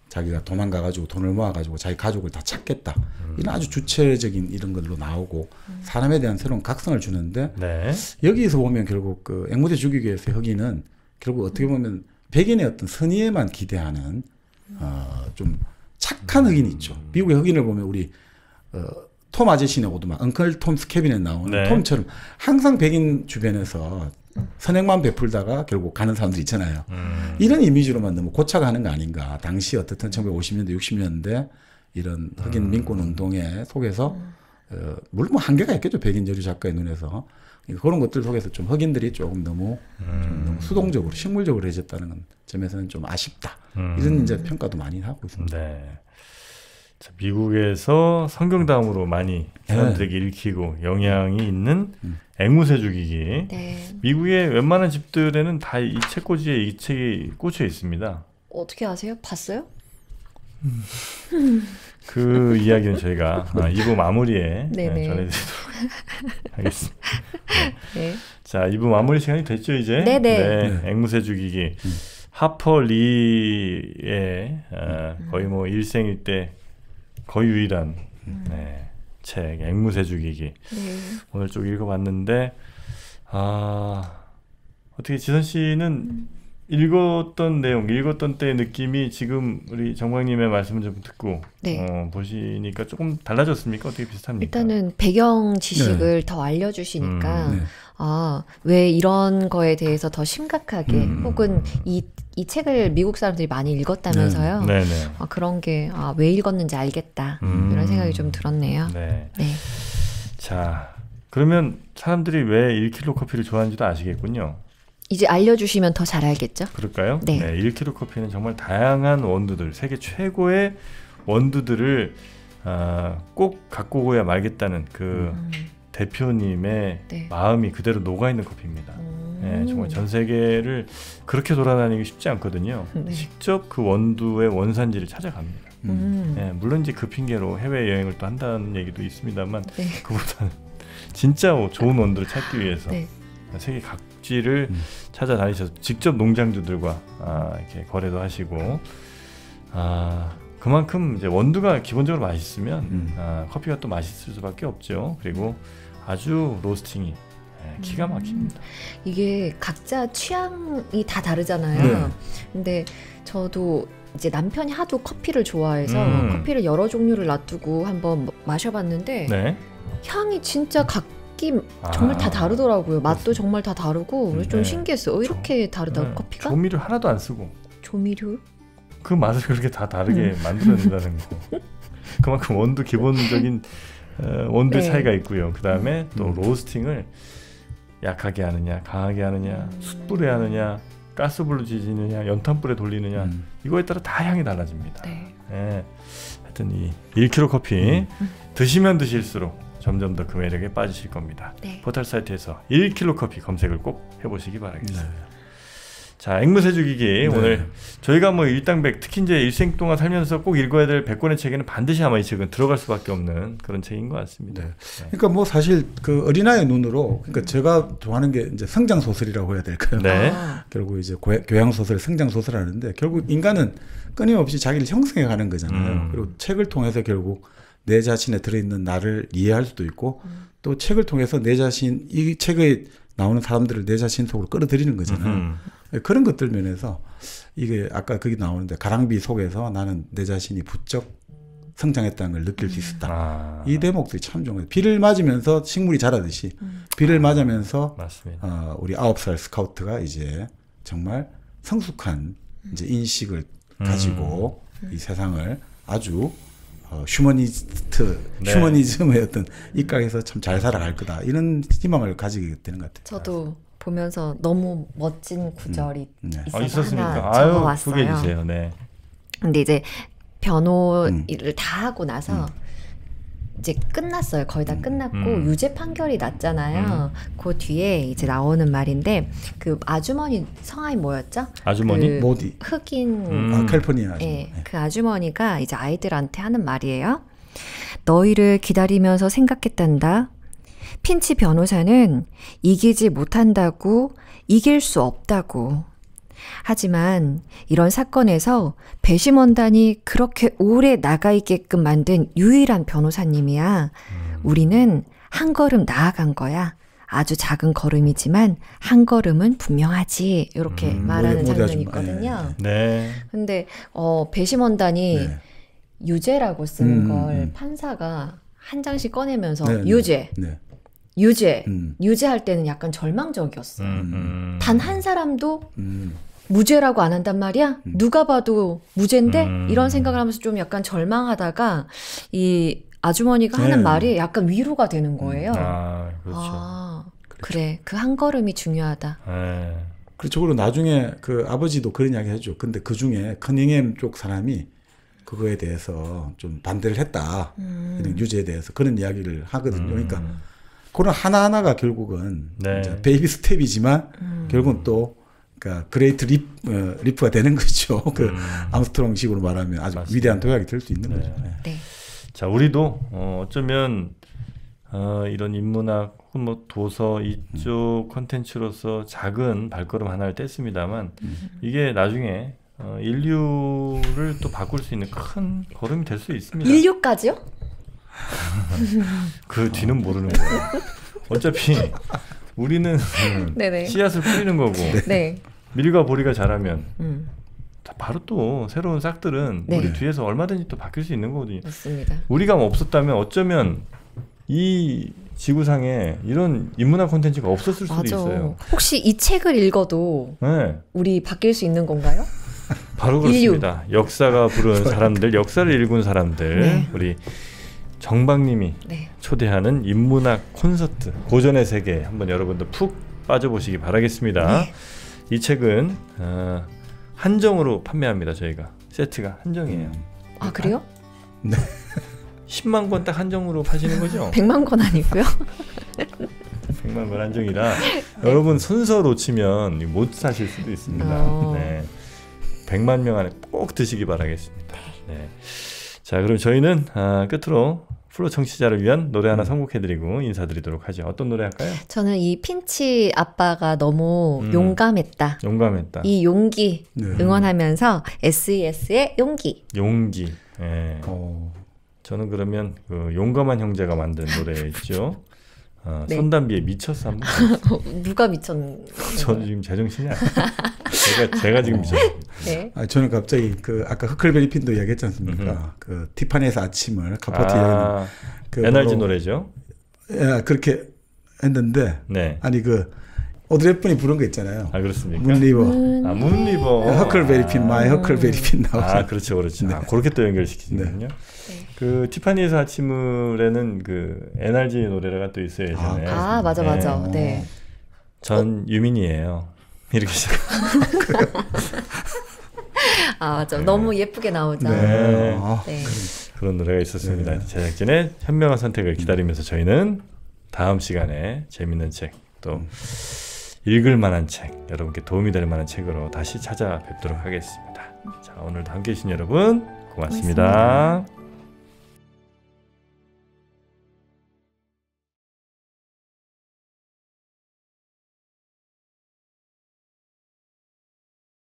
자기가 도망가가지고 돈을 모아가지고 자기 가족을 다 찾겠다. 이런 아주 주체적인 이런 걸로 나오고 사람에 대한 새로운 각성을 주는데 여기에서 보면 결국 그 앵무새 죽이기에서 흑인은 결국 어떻게 보면 백인의 어떤 선의에만 기대하는 좀 착한 흑인이 있죠. 미국의 흑인을 보면 우리 톰 아저씨네 오두막, 엉클 톰 스캐빈에 나오는 톰처럼 항상 백인 주변에서 선행만 베풀다가 결국 가는 사람들 있잖아요. 이런 이미지로만 너무 고착하는 거 아닌가. 당시 어떻든 1950년대, 60년대 이런 흑인 민권 운동의 속에서 물론 뭐 한계가 있겠죠. 백인 여류 작가의 눈에서. 그런 것들 속에서 좀 흑인들이 조금 너무 수동적으로 식물적으로 해졌다는 점에서는 좀 아쉽다. 이런 이제 평가도 많이 하고 있습니다. 자, 미국에서 성경다음으로 많이 사람들에게 읽히고 영향이 있는 앵무새 죽이기. 미국의 웬만한 집들에는 다 이 책꽂이에 이 책이 꽂혀 있습니다. 어떻게 아세요? 봤어요? 그 이야기는 저희가 2부 마무리에 전해드리도록 하겠습니다. 자, 2부 마무리 시간이 됐죠 이제? 앵무새 죽이기. 하퍼 리의 거의 뭐 일생일대 거의 유일한 책 앵무새 죽이기. 오늘 쭉 읽어봤는데 어떻게 지선 씨는 읽었던 내용, 읽었던 때의 느낌이 지금 우리 정광님의 말씀을 좀 듣고 보시니까 조금 달라졌습니까? 어떻게 비슷합니까? 일단은 배경 지식을 더 알려주시니까 왜 이런 거에 대해서 더 심각하게 혹은 이 책을 미국 사람들이 많이 읽었다면서요. 그런 게 왜 읽었는지 알겠다. 이런 생각이 좀 들었네요. 자, 그러면 사람들이 왜 1kg 커피를 좋아하는지도 아시겠군요. 이제 알려주시면 더 잘 알겠죠? 그럴까요? 1kg 커피는 정말 다양한 원두들, 세계 최고의 원두들을 꼭 갖고 오고야 말겠다는 그 대표님의 마음이 그대로 녹아있는 커피입니다. 정말 전 세계를 그렇게 돌아다니기 쉽지 않거든요. 직접 그 원두의 원산지를 찾아갑니다. 물론 이제 그 핑계로 해외여행을 또 한다는 얘기도 있습니다만 그보다는 진짜 좋은 원두를 찾기 위해서 세계 각지를 찾아다니셔서 직접 농장주들과 이렇게 거래도 하시고 그만큼 이제 원두가 기본적으로 맛있으면 커피가 또 맛있을 수밖에 없죠. 그리고 아주 로스팅이 기가 막힙니다. 이게 각자 취향이 다 다르잖아요. 근데 저도 이제 남편이 하도 커피를 좋아해서 커피를 여러 종류를 놔두고 한번 마셔봤는데 향이 진짜 각기 정말 다 다르더라고요. 맛도 정말 다 다르고 좀 신기했어요. 이렇게 다르다고 커피가? 조미료 하나도 안 쓰고. 조미료? 그 맛을 그렇게 다 다르게 만들어낸다는 거. 그만큼 원두 기본적인 원두의 차이가 있고요. 그 다음에 또 로스팅을 약하게 하느냐, 강하게 하느냐, 숯불에 하느냐, 가스불로 지지느냐, 연탄불에 돌리느냐 이거에 따라 다 향이 달라집니다. 네. 예. 하여튼 이 1kg 커피 드시면 드실수록 점점 더 그 매력에 빠지실 겁니다. 네. 포털 사이트에서 1kg 커피 검색을 꼭 해보시기 바라겠습니다. 네. 자, 앵무새주기기 네. 오늘 저희가 뭐 일당백 특히 이제 일생 동안 살면서 꼭 읽어야 될 100권의 책에는 반드시 아마 이 책은 들어갈 수밖에 없는 그런 책인 것 같습니다. 네. 네. 그러니까 뭐 사실 그 어린아이의 눈으로 그러니까 제가 좋아하는 게 이제 성장 소설이라고 해야 될까요? 네. 결국 이제 교양 소설, 성장 소설 하는데 결국 인간은 끊임없이 자기를 형성해 가는 거잖아요. 그리고 책을 통해서 결국 내 자신에 들어있는 나를 이해할 수도 있고 또 책을 통해서 내 자신 이 책에 나오는 사람들을 내 자신 속으로 끌어들이는 거잖아요. 그런 것들 면에서 이게 아까 거기 나오는데 가랑비 속에서 나는 내 자신이 부쩍 성장했다는 걸 느낄 수 있었다. 이 대목들이 참 좋은 거예요. 비를 맞으면서 식물이 자라듯이 비를 맞으면서 우리 9살 스카우트가 이제 정말 성숙한 이제 인식을 가지고 이 세상을 아주 휴머니즘의 어떤 입각에서 참 잘 살아갈 거다. 이런 희망을 가지게 되는 것 같아요. 저도 보면서 너무 멋진 구절이 있어서 있었습니까? 하나 적어왔어요. 소개해 주세요. 네. 근데 이제 변호 일을 다 하고 나서 이제 끝났어요. 거의 다 끝났고 유죄 판결이 났잖아요. 그 뒤에 이제 나오는 말인데 그 아주머니 성함이 뭐였죠? 아주머니 그 모디. 흑인 캘리포니아 아주머니. 네, 그 아주머니가 이제 아이들한테 하는 말이에요. 너희를 기다리면서 생각했단다. 핀치 변호사는 이기지 못한다고 이길 수 없다고. 하지만 이런 사건에서 배심원단이 그렇게 오래 나가 있게끔 만든 유일한 변호사님이야. 우리는 한 걸음 나아간 거야. 아주 작은 걸음이지만 한 걸음은 분명하지. 이렇게 말하는 장면이 있거든요. 네. 근데 배심원단이 유죄라고 쓴 걸 판사가 한 장씩 꺼내면서 유죄. 유죄할 때는 약간 절망적이었어요. 단 한 사람도 무죄라고 안 한단 말이야? 누가 봐도 무죄인데? 이런 생각을 하면서 좀 약간 절망하다가 이 아주머니가 하는 말이 약간 위로가 되는 거예요. 그렇죠. 그래. 그 한 걸음이 중요하다. 그렇죠. 그리고 나중에 그 아버지도 그런 이야기 해줘. 근데 그 중에 커닝햄 쪽 사람이 그거에 대해서 좀 반대를 했다. 유죄에 대해서 그런 이야기를 하거든요. 그러니까 그런 하나하나가 결국은 이제 베이비 스텝이지만 결국은 또 그러니까 그레이트 리프가 되는 거죠. 그 암스트롱식으로 말하면 아주 맞습니다. 위대한 도약이 될 수 있는 거죠. 네. 자, 우리도 어쩌면 이런 인문학 혹은 뭐 도서 이쪽 콘텐츠로서 작은 발걸음 하나를 뗐습니다만 이게 나중에 인류를 또 바꿀 수 있는 큰 걸음이 될 수 있습니다. 인류까지요? 그 뒤는 모르는 거예요. 어차피 우리는 씨앗을 뿌리는 거고 밀과 보리가 자라면 바로 또 새로운 싹들은 우리 뒤에서 얼마든지 또 바뀔 수 있는 거거든요. 맞습니다. 우리가 없었다면 어쩌면 이 지구상에 이런 인문학 콘텐츠가 없었을 수도 있어요. 혹시 이 책을 읽어도 우리 바뀔 수 있는 건가요? 바로 그렇습니다. 역사가 부른 사람들, 역사를 읽은 사람들, 우리 정박님이 초대하는 인문학 콘서트 고전의 세계에 한번 여러분들 푹 빠져보시기 바라겠습니다. 이 책은 한정으로 판매합니다. 저희가 세트가 한정이에요. 아, 그래요? 네. 10만 권 딱 한정으로 파시는 거죠? 100만 권 아니고요. 100만 권 한정이라 여러분 순서 놓치면 못 사실 수도 있습니다. 100만 명 안에 꼭 드시기 바라겠습니다. 자, 그럼 저희는 끝으로 플로 청취자를 위한 노래 하나 선곡해드리고 인사드리도록 하죠. 어떤 노래 할까요? 저는 이 핀치 아빠가 너무 용감했다. 이 용기 응원하면서 SES의 용기. 저는 그러면 그 용감한 형제가 만든 노래 있죠. 손담비의 미쳤어 한번. 누가 미쳤는? 저는 지금 제정신이 아니에요. 제가 지금 미쳤어요. 저는 갑자기 그 아까 허클베리 핀도 이야기했지 않습니까? 그 티파니에서 아침을 카포트 이야기하는 그 NRG 노래죠. 그렇게 했는데 아니 그 오드리 헵번이 부른 거 있잖아요. 그렇습니까? 문리버. 문리버. 허클베리 핀, 마이 허클베리 핀 나오죠. 그렇죠. 그렇게 또 연결시키시는군요. 그 티파니에서 아침을에는 그 NRG 노래가 또 있어요. 예전에. 맞아. 전 유민이에요. 이렇게 시작. 아 맞아. 네. 너무 예쁘게 나오죠. 네. 네. 그런 노래가 있었습니다. 네. 제작진의 현명한 선택을 기다리면서 저희는 다음 시간에 재밌는 책, 또 읽을 만한 책, 여러분께 도움이 될 만한 책으로 다시 찾아뵙도록 하겠습니다. 자, 오늘도 함께해 주신 여러분 고맙습니다.